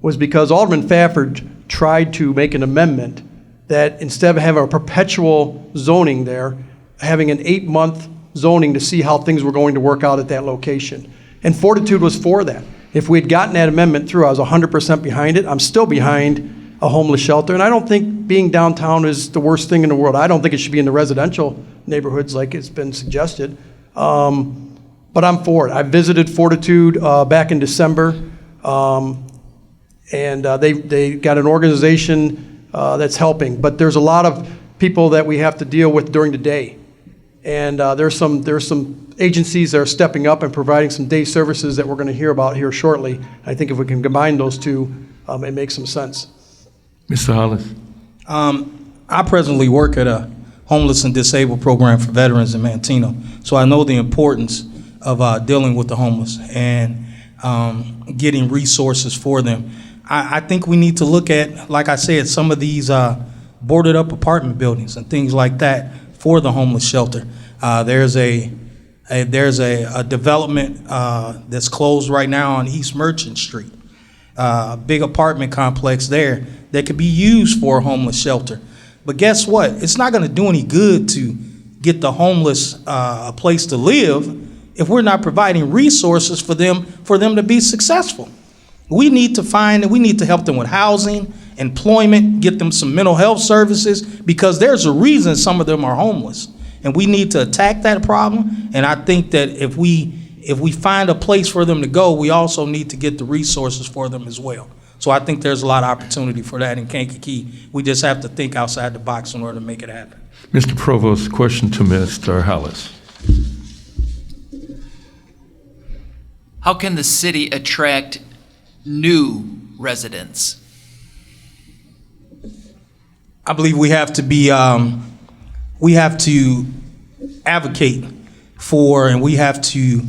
was because Alderman Fafford tried to make an amendment that instead of having a perpetual zoning there, having an 8-month zoning to see how things were going to work out at that location. And Fortitude was for that. If we had gotten that amendment through, I was 100% behind it. I'm still behind a homeless shelter, and I don't think being downtown is the worst thing in the world. I don't think it should be in the residential neighborhoods like it's been suggested. But I'm for it. I visited Fortitude back in December, and they got an organization that's helping. But there's a lot of people that we have to deal with during the day. And there's some agencies that are stepping up and providing some day services that we're going to hear about here shortly. I think if we can combine those two, it makes some sense. Mr. Hollis. I presently work at a homeless and disabled program for veterans in Manteno, so I know the importance of dealing with the homeless and getting resources for them. I think we need to look at, like I said, some of these boarded up apartment buildings and things like that for the homeless shelter. There's a development that's closed right now on East Merchant Street, a big apartment complex there that could be used for a homeless shelter. But guess what? It's not going to do any good to get the homeless a place to live if we're not providing resources for them to be successful. We need to help them with housing, employment, get them some mental health services, because there's a reason some of them are homeless. And we need to attack that problem. And I think that if we find a place for them to go, we also need to get the resources for them as well. So I think there's a lot of opportunity for that in Kankakee. We just have to think outside the box in order to make it happen. Mr. Provost, question to Mr. Hollis. How can the city attract new residents? I believe we have to advocate for, and we have to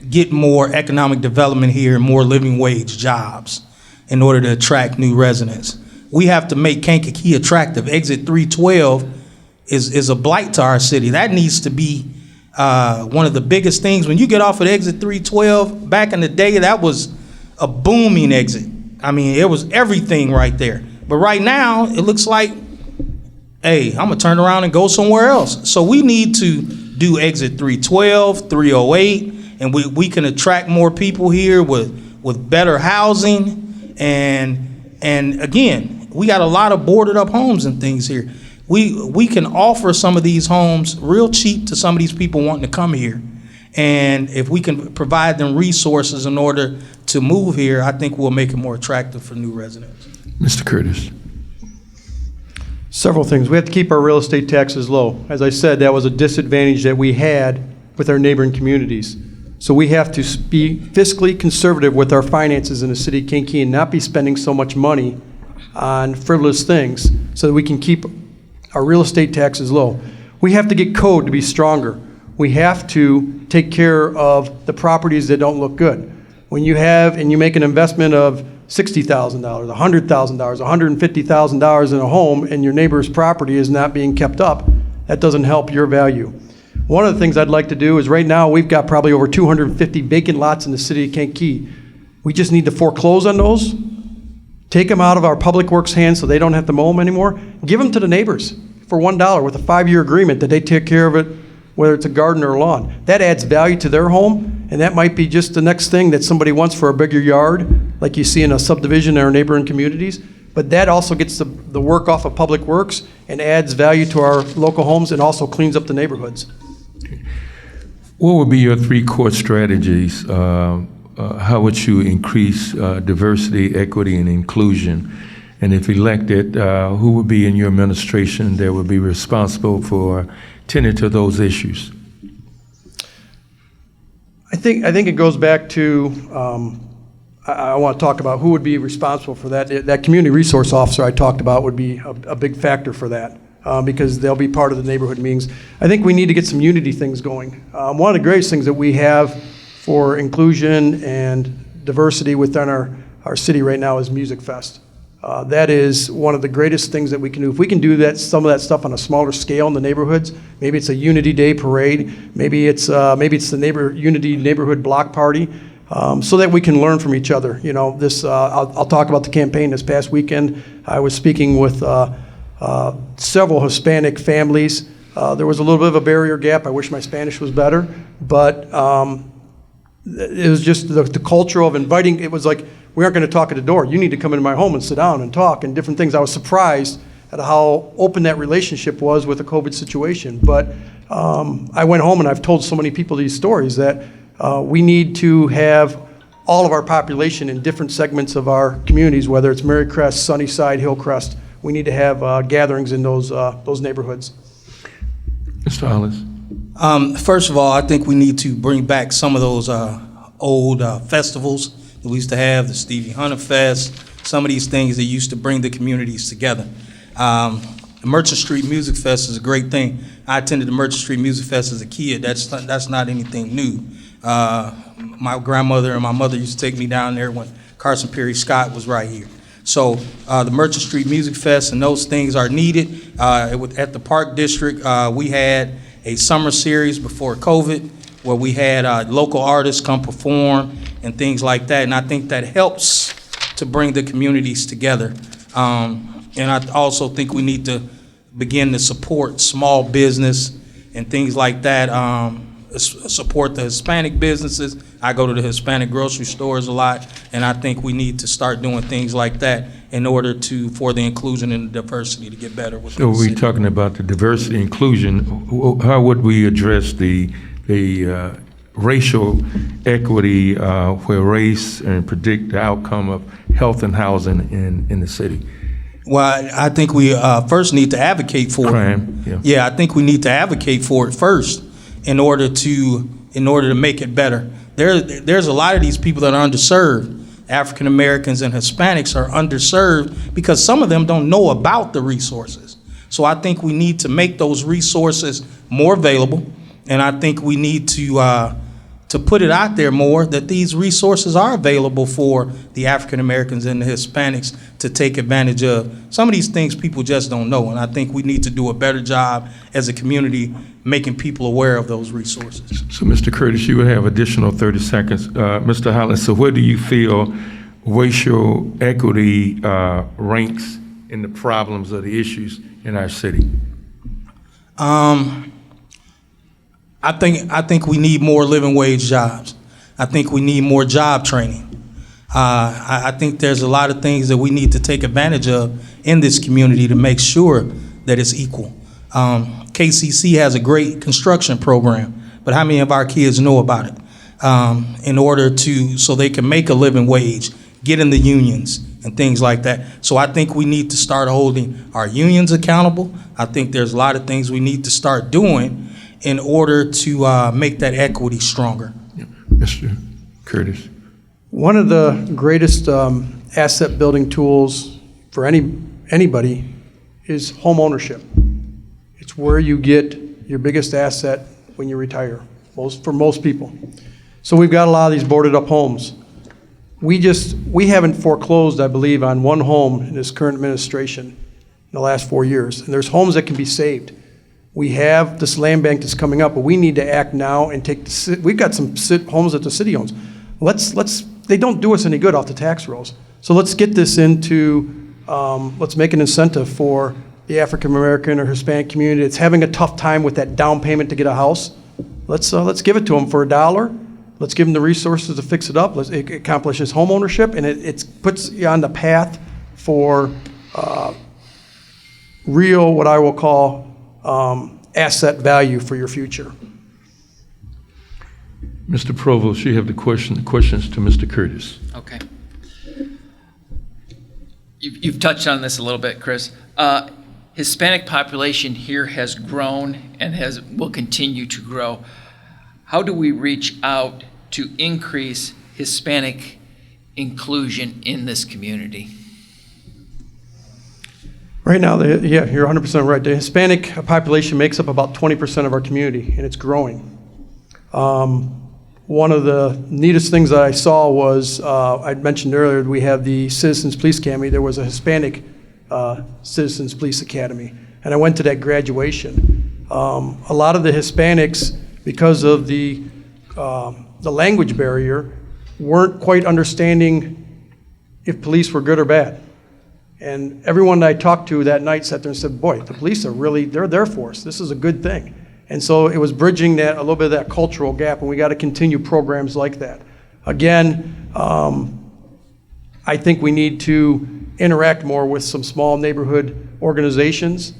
get more economic development here and more living wage jobs in order to attract new residents. We have to make Kankakee attractive. Exit 312 is a blight to our city. That needs to be one of the biggest things. When you get off at exit 312, back in the day, that was a booming exit. I mean, it was everything right there. But right now, it looks like, hey, I'm gonna turn around and go somewhere else. So we need to do exit 312, 308, and we can attract more people here with better housing. And again, we got a lot of boarded up homes and things here. We can offer some of these homes real cheap to some of these people wanting to come here. And if we can provide them resources in order to move here, I think we'll make it more attractive for new residents. Mr. Curtis. Several things. We have to keep our real estate taxes low. As I said, that was a disadvantage that we had with our neighboring communities. So we have to be fiscally conservative with our finances in the city of Kankakee and not be spending so much money on frivolous things so that we can keep our real estate taxes low. We have to get code to be stronger. We have to take care of the properties that don't look good. When you have and you make an investment of $60,000, $100,000, $150,000 in a home and your neighbor's property is not being kept up, that doesn't help your value. One of the things I'd like to do is right now we've got probably over 250 vacant lots in the city of Kankakee. We just need to foreclose on those, take them out of our public works hands so they don't have to mow them anymore, give them to the neighbors for $1 with a 5-year agreement that they take care of it, whether it's a garden or a lawn. That adds value to their home, and that might be just the next thing that somebody wants for a bigger yard, like you see in a subdivision in our neighboring communities. But that also gets the work off of public works and adds value to our local homes and also cleans up the neighborhoods. What would be your 3 core strategies? How would you increase diversity, equity, and inclusion? And if elected, who would be in your administration that would be responsible for tending to those issues? I think it goes back to, I want to talk about who would be responsible for that. That community resource officer I talked about would be a big factor for that. Because they'll be part of the neighborhood meetings. I think we need to get some unity things going. One of the greatest things that we have for inclusion and diversity within our city right now is Music Fest. That is one of the greatest things that we can do. If we can do that, some of that stuff on a smaller scale in the neighborhoods, maybe it's a Unity Day parade, maybe it's the Unity Neighborhood Block Party, so that we can learn from each other. You know, I'll talk about the campaign this past weekend. I was speaking with several Hispanic families. There was a little bit of a barrier gap. I wish my Spanish was better, but it was just the culture of inviting. It was like, we aren't going to talk at the door. You need to come into my home and sit down and talk and different things. I was surprised at how open that relationship was with the COVID situation. But I went home and I've told so many people these stories that we need to have all of our population in different segments of our communities, whether it's Marycrest, Sunnyside, Hillcrest. We need to have gatherings in those neighborhoods. Mr. Hollis? First of all, I think we need to bring back some of those old festivals that we used to have, the Stevie Hunter Fest, some of these things that used to bring the communities together. The Merchant Street Music Fest is a great thing. I attended the Merchant Street Music Fest as a kid. That's not anything new. My grandmother and my mother used to take me down there when Carson Perry Scott was right here. So the Merchant Street Music Fest and those things are needed. At the Park District, we had a summer series before COVID where we had local artists come perform and things like that. And I think that helps to bring the communities together. And I also think we need to begin to support small business and things like that. Support the Hispanic businesses. I go to the Hispanic grocery stores a lot, and I think we need to start doing things like that in order for the inclusion and the diversity to get better. So we're talking about the diversity inclusion. How would we address the racial equity where race and predict the outcome of health and housing in the city? Well, I think we first need to advocate for Crime, it. yeah. I think we need to advocate for it first in order to make it better. There's a lot of these people that are underserved. African Americans and Hispanics are underserved because some of them don't know about the resources. So I think we need to make those resources more available, and I think we need to put it out there more that these resources are available for the African Americans and the Hispanics to take advantage of. Some of these things people just don't know, and I think we need to do a better job as a community making people aware of those resources. So, Mr. Curtis, you would have additional 30 seconds. Mr. Hollis, so where do you feel racial equity ranks in the problems or the issues in our city? I think we need more living wage jobs. I think we need more job training. I think there's a lot of things that we need to take advantage of in this community to make sure that it's equal. KCC has a great construction program, but how many of our kids know about it? So they can make a living wage, get in the unions and things like that. So I think we need to start holding our unions accountable. I think there's a lot of things we need to start doing in order to make that equity stronger. Mr. Curtis. One of the greatest asset building tools for anybody is home ownership. It's where you get your biggest asset when you retire, for most people. So we've got a lot of these boarded up homes. We haven't foreclosed, I believe, on one home in this current administration in the last 4 years. And there's homes that can be saved. We have this land bank that's coming up, but we need to act now and we've got some homes that the city owns. They don't do us any good off the tax rolls. So let's get this into, let's make an incentive for the African American or Hispanic community that's having a tough time with that down payment to get a house. Let's give it to them for $1. Let's give them the resources to fix it up. It accomplishes home ownership, and it puts you on the path for real, what I will call, asset value for your future. Mr. Provost, you have the questions to Mr. Curtis. Okay. You've touched on this a little bit, Chris. Hispanic population here has grown and will continue to grow. How do we reach out to increase Hispanic inclusion in this community? Right now, yeah, you're 100% right. The Hispanic population makes up about 20% of our community, and it's growing. One of the neatest things that I saw was, I mentioned earlier, we have the Citizens Police Academy. There was a Hispanic Citizens Police Academy, and I went to that graduation. A lot of the Hispanics, because of the language barrier, weren't quite understanding if police were good or bad. And everyone that I talked to that night sat there and said, boy, the police are really, they're there for us. This is a good thing. And so it was bridging a little bit of that cultural gap, and we got to continue programs like that. Again, I think we need to interact more with some small neighborhood organizations,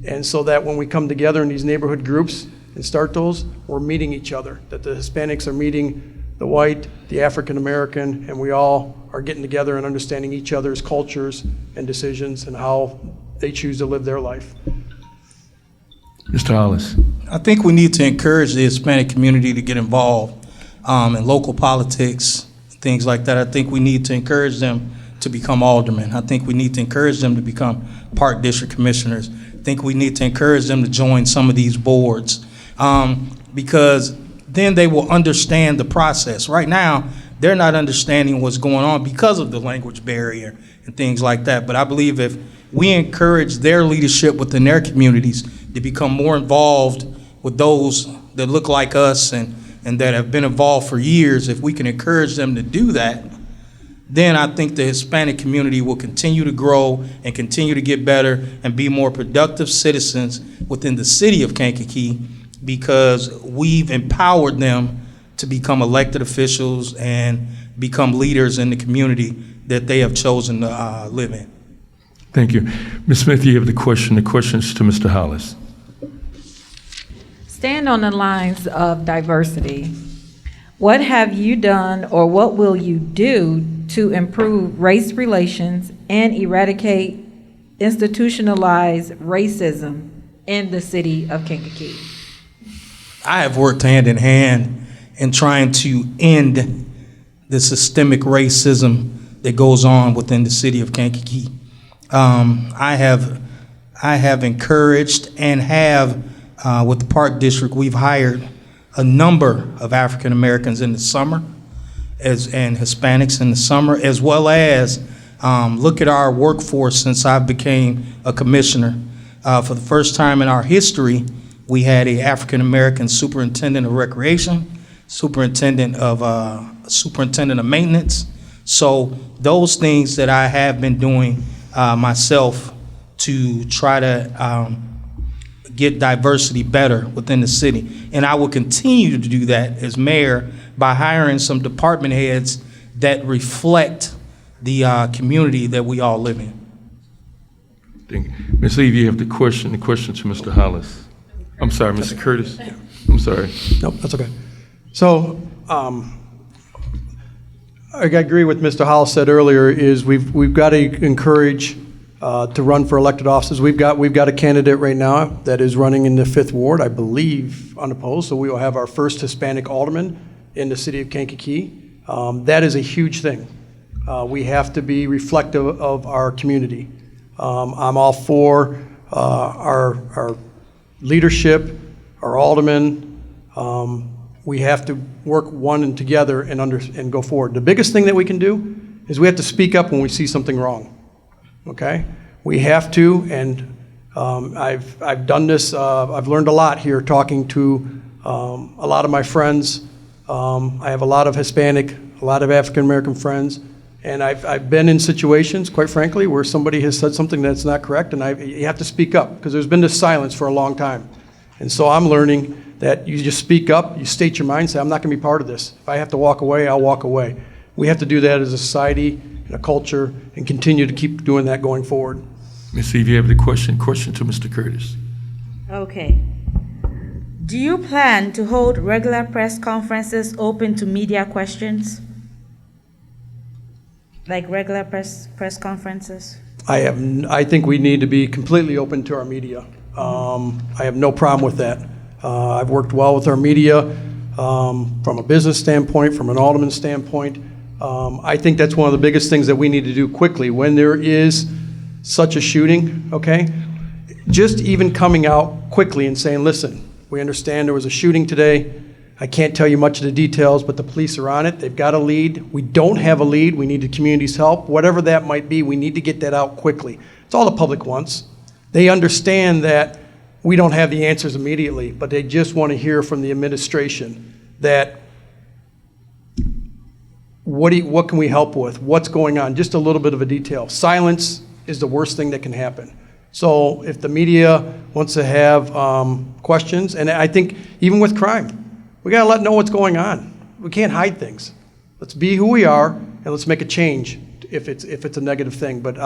and so that when we come together in these neighborhood groups and start those, we're meeting each other, that the Hispanics are meeting the white, the African American, and we all are getting together and understanding each other's cultures and decisions and how they choose to live their life. Mr. Hollis. I think we need to encourage the Hispanic community to get involved in local politics, things like that. I think we need to encourage them to become aldermen. I think we need to encourage them to become park district commissioners. I think we need to encourage them to join some of these boards because then they will understand the process. Right now, they're not understanding what's going on because of the language barrier and things like that. But I believe if we encourage their leadership within their communities to become more involved with those that look like us and that have been involved for years, if we can encourage them to do that, then I think the Hispanic community will continue to grow and continue to get better and be more productive citizens within the city of Kankakee, because we've empowered them to become elected officials and become leaders in the community that they have chosen to live in. Thank you. Ms. Smith, you have the questions to Mr. Hollis. Staying on the lines of diversity, what have you done or what will you do to improve race relations and eradicate institutionalized racism in the city of Kankakee? I have worked hand in hand in trying to end the systemic racism that goes on within the city of Kankakee. I have encouraged and have, with the Park District, we've hired a number of African Americans in the summer and Hispanics in the summer, as well as look at our workforce since I became a commissioner. For the first time in our history, we had a African American superintendent of recreation, superintendent of maintenance. So those things that I have been doing myself to try to get diversity better within the city. And I will continue to do that as mayor by hiring some department heads that reflect the community that we all live in. Thank you. Ms. Eve, you have the question to Mr. Hollis. I'm sorry, Mr. Curtis. I'm sorry. Nope, that's okay. So, I agree with Mr. Howell said earlier, is we've got to encourage to run for elected offices. We've got a candidate right now that is running in the 5th Ward, I believe, unopposed. So we will have our first Hispanic alderman in the city of Kankakee. That is a huge thing. We have to be reflective of our community. I'm all for our leadership, our aldermen. We have to work one and together and go forward. The biggest thing that we can do is we have to speak up when we see something wrong. Okay? We have to, and I've done this. I've learned a lot here talking to a lot of my friends. I have a lot of Hispanic, a lot of African American friends, and I've been in situations, quite frankly, where somebody has said something that's not correct, and you have to speak up because there's been this silence for a long time. And so I'm learning that you just speak up, you state your mind, say, I'm not going to be part of this. If I have to walk away, I'll walk away. We have to do that as a society and a culture and continue to keep doing that going forward. Ms. Eve, you have the question to Mr. Curtis. Okay. Do you plan to hold regular press conferences open to media questions? Like regular press conferences? I think we need to be completely open to our media. I have no problem with that. I've worked well with our media from a business standpoint, from an alderman standpoint. I think that's one of the biggest things that we need to do quickly. When there is such a shooting, okay, just even coming out quickly and saying, listen, we understand there was a shooting today. I can't tell you much of the details, but the police are on it. They've got a lead. We don't have a lead. We need the community's help. Whatever that might be, we need to get that out quickly. It's all the public wants. They understand that we don't have the answers immediately, but they just want to hear from the administration that what can we help with? What's going on? Just a little bit of a detail. Silence is the worst thing that can happen. So if the media wants to have questions, and I think even with crime, we got to let know what's going on. We can't hide things. Let's be who we are, and let's make a change if it's a negative thing. But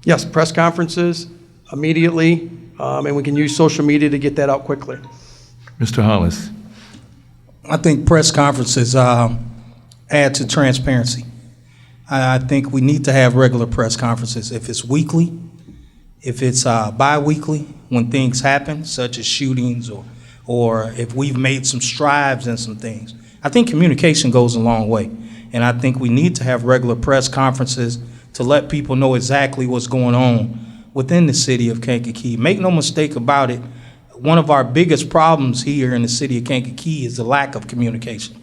yes, press conferences immediately, and we can use social media to get that out quickly. Mr. Hollis. I think press conferences add to transparency. I think we need to have regular press conferences. If it's weekly, if it's bi-weekly, when things happen, such as shootings or if we've made some strides in some things. I think communication goes a long way. And I think we need to have regular press conferences to let people know exactly what's going on within the city of Kankakee. Make no mistake about it, one of our biggest problems here in the city of Kankakee is the lack of communication.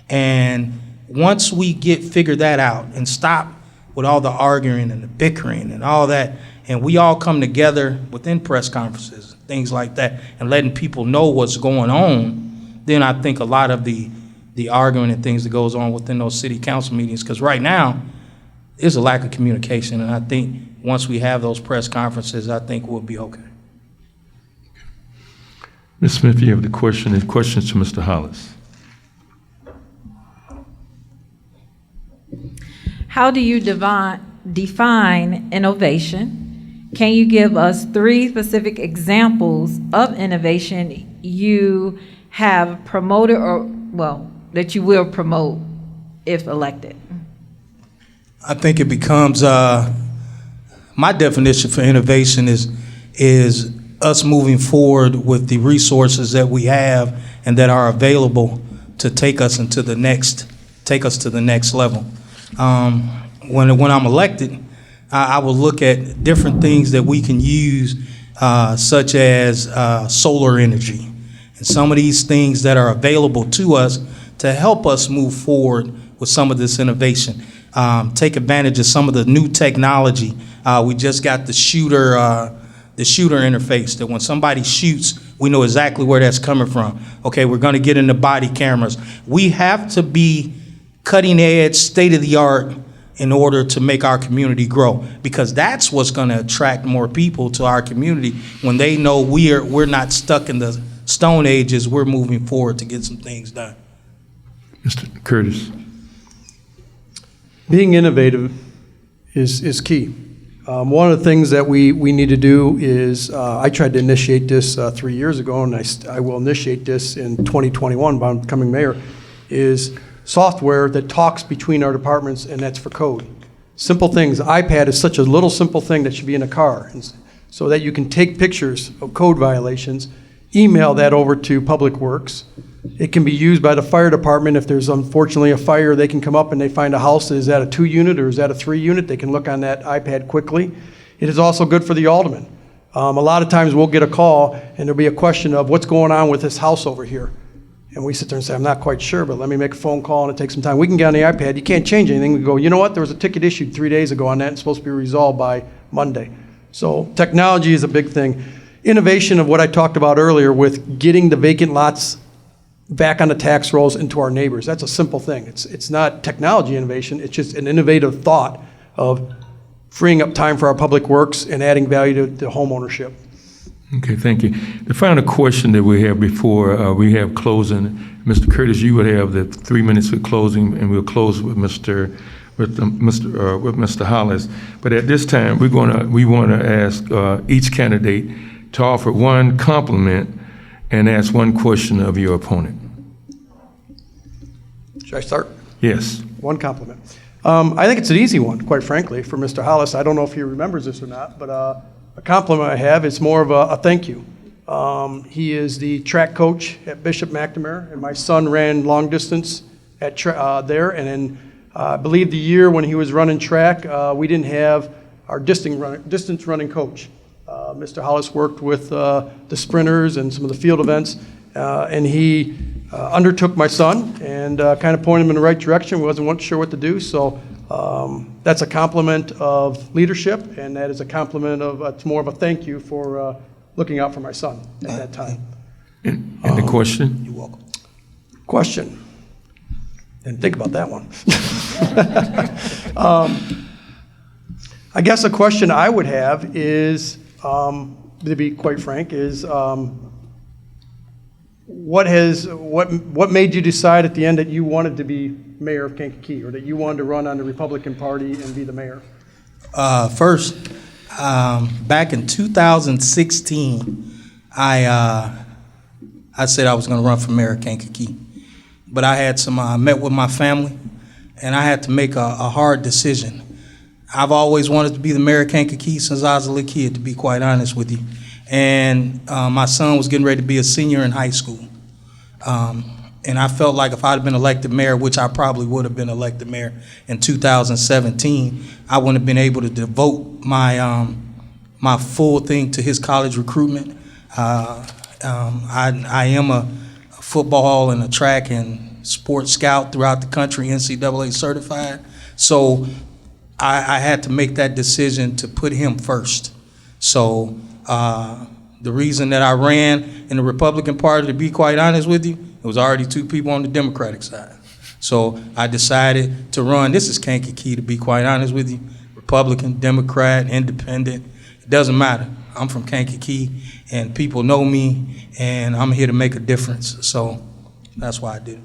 And once we figure that out and stop with all the arguing and the bickering and all that, and we all come together within press conferences, things like that, and letting people know what's going on, then I think a lot of the arguing and things that goes on within those city council meetings, because right now, there's a lack of communication, and I think once we have those press conferences, I think we'll be okay. Ms. Smith, you have the question and questions to Mr. Hollis. How do you define innovation? Can you give us 3 specific examples of innovation you have promoted or, well, that you will promote if elected? I think it becomes, my definition for innovation is us moving forward with the resources that we have and that are available to take us to the next level. When I'm elected, I will look at different things that we can use, such as solar energy, and some of these things that are available to us to help us move forward with some of this innovation. Take advantage of some of the new technology. We just got the shooter interface that when somebody shoots, we know exactly where that's coming from. Okay, we're going to get into body cameras. We have to be cutting edge, state of the art in order to make our community grow, because that's what's going to attract more people to our community when they know we're not stuck in the Stone Ages. We're moving forward to get some things done. Mr. Curtis. Being innovative is key. One of the things that we need to do is, I tried to initiate this 3 years ago, and I will initiate this in 2021 by becoming mayor, is software that talks between our departments, and that's for code. Simple things. iPad is such a little simple thing that should be in a car, so that you can take pictures of code violations, email that over to Public Works, It can be used by the fire department. If there's unfortunately a fire, they can come up and they find a house. Is that a 2-unit or is that a 3-unit? They can look on that iPad quickly. It is also good for the alderman. A lot of times we'll get a call and there'll be a question of what's going on with this house over here. And we sit there and say, I'm not quite sure, but let me make a phone call and it takes some time. We can get on the iPad. You can't change anything. We go, you know what? There was a ticket issued 3 days ago on that. It's supposed to be resolved by Monday. So technology is a big thing. Innovation of what I talked about earlier with getting the vacant lots back on the tax rolls into our neighbors. That's a simple thing. It's not technology innovation. It's just an innovative thought of freeing up time for our public works and adding value to home ownership. Okay, thank you. The final question that we have before we have closing, Mr. Curtis, you would have the 3 minutes for closing, and we'll close with Mr. Hollis. But at this time, we want to ask each candidate to offer one compliment and ask one question of your opponent. Should I start? Yes. One compliment. I think it's an easy one, quite frankly, for Mr. Hollis. I don't know if he remembers this or not, but a compliment I have is more of a thank you. He is the track coach at Bishop McNamara, and my son ran long distance at there. And then I believe the year when he was running track, we didn't have our distance running coach. Mr. Hollis worked with the sprinters and some of the field events, and he undertook my son and kind of pointed him in the right direction. We wasn't sure what to do, so that's a compliment of leadership, and that is a compliment of, it's more of a thank you for looking out for my son at that time. And the question? You're welcome. Question. Didn't think about that one. I guess a question I would have is, to be quite frank, is what made you decide at the end that you wanted to be mayor of Kankakee, or that you wanted to run on the Republican Party and be the mayor? First, back in 2016, I said I was going to run for mayor of Kankakee. But I had met with my family, and I had to make a hard decision. I've always wanted to be the mayor of Kankakee since I was a little kid, to be quite honest with you. And my son was getting ready to be a senior in high school. And I felt like if I'd have been elected mayor, which I probably would have been elected mayor in 2017, I wouldn't have been able to devote my my full thing to his college recruitment. I am a football and a track and sports scout throughout the country, NCAA certified. So I had to make that decision to put him first. So the reason that I ran in the Republican Party, to be quite honest with you, it was already 2 people on the Democratic side. So I decided to run. This is Kankakee, to be quite honest with you. Republican, Democrat, Independent, it doesn't matter. I'm from Kankakee, and people know me, and I'm here to make a difference. So that's why I did it.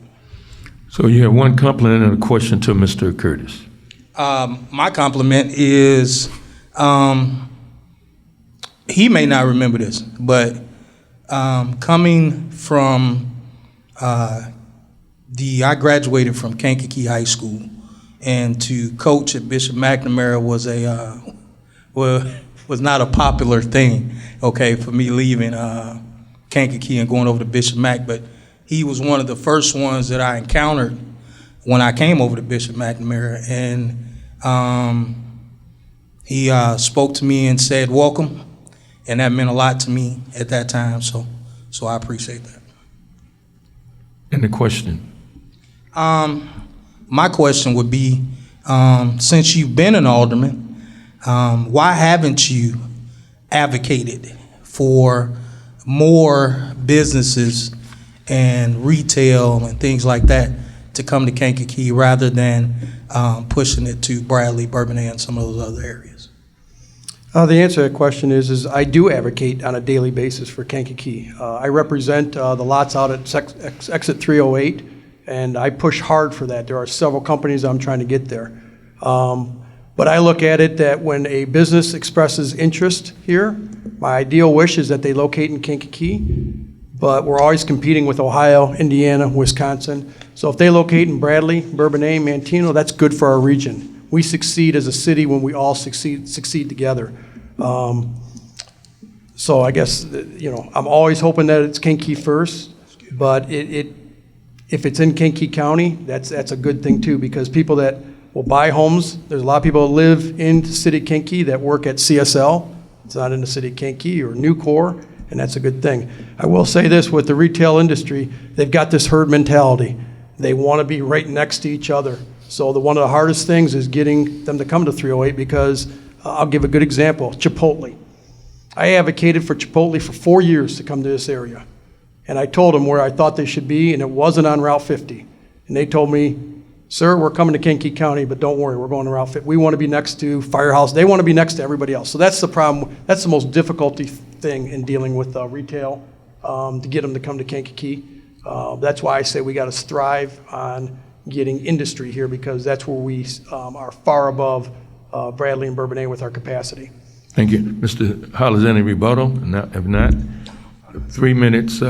So you have one compliment and a question to Mr. Curtis. My compliment is, he may not remember this, but coming from I graduated from Kankakee High School, and to coach at Bishop McNamara was not a popular thing, okay, for me leaving Kankakee and going over to Bishop Mac, but he was one of the first ones that I encountered when I came over to Bishop McNamara, and he spoke to me and said, welcome, and that meant a lot to me at that time, so I appreciate that. And the question? My question would be, since you've been an alderman, why haven't you advocated for more businesses and retail and things like that to come to Kankakee rather than pushing it to Bradley, Bourbonnais, and some of those other areas? The answer to that question is I do advocate on a daily basis for Kankakee. I represent the lots out at exit 308, and I push hard for that. There are several companies I'm trying to get there. But I look at it that when a business expresses interest here, my ideal wish is that they locate in Kankakee, but we're always competing with Ohio, Indiana, Wisconsin. So if they locate in Bradley, Bourbonnais, Manteno, that's good for our region. We succeed as a city when we all succeed together. So I guess, I'm always hoping that it's Kankakee first, but If it's in Kankakee County, that's a good thing too, because people that will buy homes, there's a lot of people that live in the city of Kankakee that work at CSL. It's not in the city of Kankakee or Nucor, and that's a good thing. I will say this, with the retail industry, they've got this herd mentality. They want to be right next to each other. So one of the hardest things is getting them to come to 308, because I'll give a good example, Chipotle. I advocated for Chipotle for 4 years to come to this area. And I told them where I thought they should be, and it wasn't on Route 50. And they told me, sir, we're coming to Kankakee County, but don't worry, we're going to Route 50. We want to be next to Firehouse. They want to be next to everybody else. So that's the problem. That's the most difficulty thing in dealing with retail, to get them to come to Kankakee. That's why I say we got to strive on getting industry here, because that's where we are far above Bradley and Bourbonnais with our capacity. Thank you. Mr. Hollis, any rebuttal? If not, 3 minutes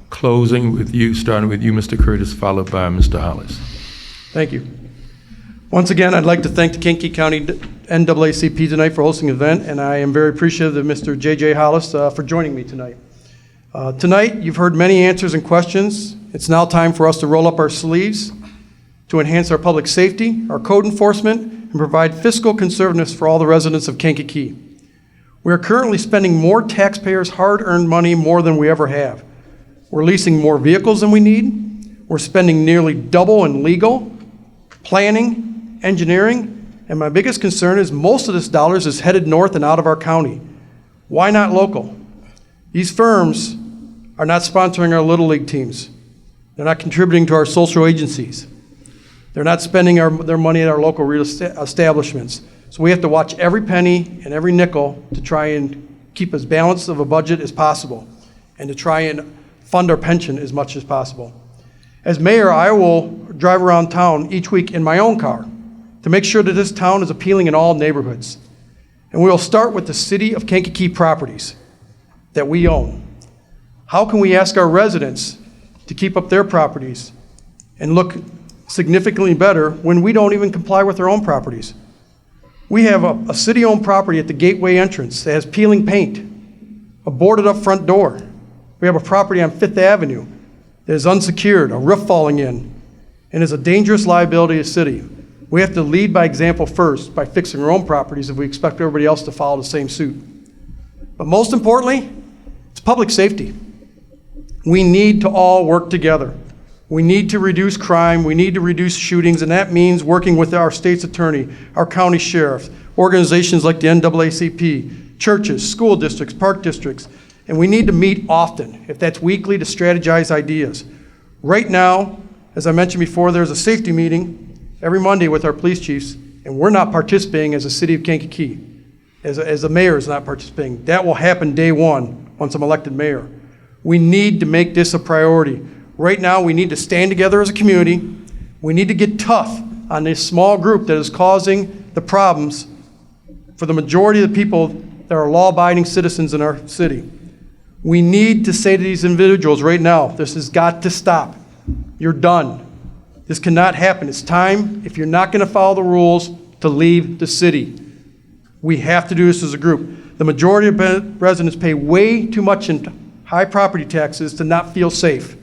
closing with you, starting with you, Mr. Curtis, followed by Mr. Hollis. Thank you. Once again, I'd like to thank the Kankakee County NAACP tonight for hosting the event, and I am very appreciative of Mr. J.J. Hollis for joining me tonight. Tonight, you've heard many answers and questions. It's now time for us to roll up our sleeves to enhance our public safety, our code enforcement, and provide fiscal conservativeness for all the residents of Kankakee. We are currently spending more taxpayers' hard-earned money more than we ever have. We're leasing more vehicles than we need. We're spending nearly double in legal, planning, engineering, and my biggest concern is most of this dollars is headed north and out of our county. Why not local? These firms are not sponsoring our Little League teams. They're not contributing to our social agencies. They're not spending their money at our local real estate establishments. So we have to watch every penny and every nickel to try and keep as balanced of a budget as possible, and to try and fund our pension as much as possible. As mayor, I will drive around town each week in my own car to make sure that this town is appealing in all neighborhoods. And we will start with the city of Kankakee properties that we own. How can we ask our residents to keep up their properties and look significantly better when we don't even comply with our own properties? We have a city-owned property at the gateway entrance that has peeling paint, a boarded-up front door. We have a property on Fifth Avenue that is unsecured, a roof falling in, and is a dangerous liability to the city. We have to lead by example first by fixing our own properties if we expect everybody else to follow the same suit. But most importantly, it's public safety. We need to all work together. We need to reduce crime, we need to reduce shootings, and that means working with our state's attorney, our county sheriff, organizations like the NAACP, churches, school districts, park districts, and we need to meet often, if that's weekly, to strategize ideas. Right now, as I mentioned before, there's a safety meeting every Monday with our police chiefs, and we're not participating as a city of Kankakee, as the mayor is not participating. That will happen day one, once I'm elected mayor. We need to make this a priority. Right now, we need to stand together as a community. We need to get tough on this small group that is causing the problems for the majority of the people that are law-abiding citizens in our city. We need to say to these individuals right now, this has got to stop. You're done. This cannot happen. It's time, if you're not going to follow the rules, to leave the city. We have to do this as a group. The majority of residents pay way too much in high property taxes to not feel safe.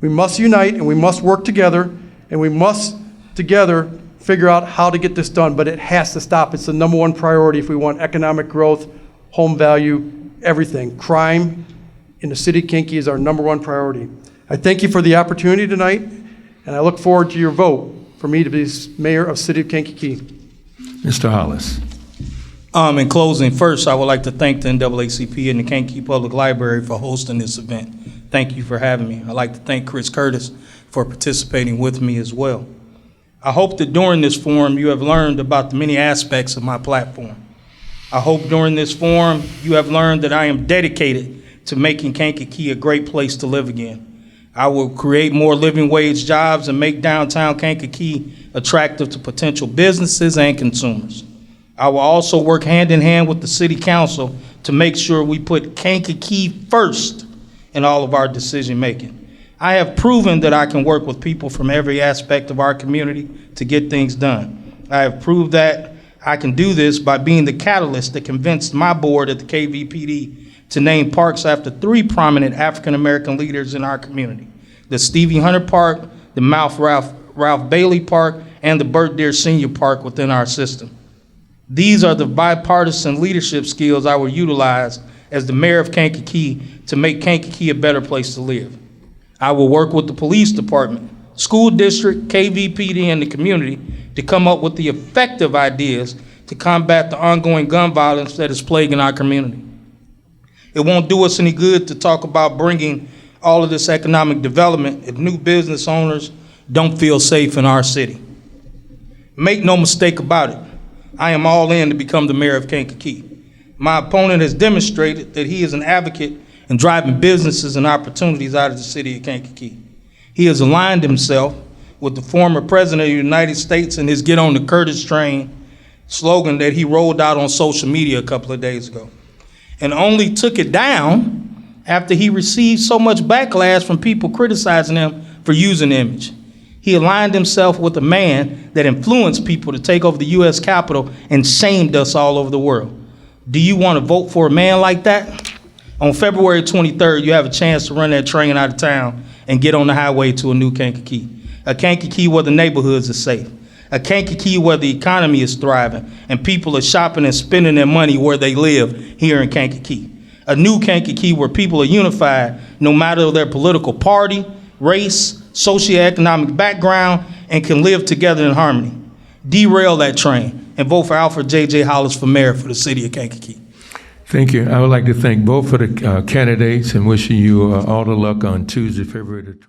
We must unite, and we must work together, and we must together figure out how to get this done, but it has to stop. It's the number one priority if we want economic growth, home value, everything. Crime in the city of Kankakee is our number one priority. I thank you for the opportunity tonight, and I look forward to your vote for me to be mayor of the city of Kankakee. Mr. Hollis. In closing, first, I would like to thank the NAACP and the Kankakee Public Library for hosting this event. Thank you for having me. I'd like to thank Chris Curtis for participating with me as well. I hope that during this forum you have learned about the many aspects of my platform. I hope during this forum you have learned that I am dedicated to making Kankakee a great place to live again. I will create more living wage jobs and make downtown Kankakee attractive to potential businesses and consumers. I will also work hand in hand with the City Council to make sure we put Kankakee first in all of our decision making. I have proven that I can work with people from every aspect of our community to get things done. I have proved that I can do this by being the catalyst that convinced my board at the KVPD to name parks after 3 prominent African American leaders in our community: the Stevie Hunter Park, the Ralph Bailey Park, and the Burt Deer Senior Park within our system. These are the bipartisan leadership skills I will utilize as the mayor of Kankakee to make Kankakee a better place to live. I will work with the police department, school district, KVPD, and the community to come up with the effective ideas to combat the ongoing gun violence that is plaguing our community. It won't do us any good to talk about bringing all of this economic development if new business owners don't feel safe in our city. Make no mistake about it, I am all in to become the mayor of Kankakee. My opponent has demonstrated that he is an advocate in driving businesses and opportunities out of the city of Kankakee. He has aligned himself with the former president of the United States and his Get on the Curtis train slogan that he rolled out on social media a couple of days ago, and only took it down after he received so much backlash from people criticizing him for using the image. He aligned himself with a man that influenced people to take over the U.S. Capitol and shamed us all over the world. Do you want to vote for a man like that? On February 23rd, you have a chance to run that train out of town and get on the highway to a new Kankakee. A Kankakee where the neighborhoods are safe. A Kankakee where the economy is thriving and people are shopping and spending their money where they live here in Kankakee. A new Kankakee where people are unified no matter their political party, race, socioeconomic background, and can live together in harmony. Derail that train and vote for Alfred J.J. Hollis for mayor for the city of Kankakee. Thank you. I would like to thank both of the candidates and wishing you all the luck on Tuesday, February the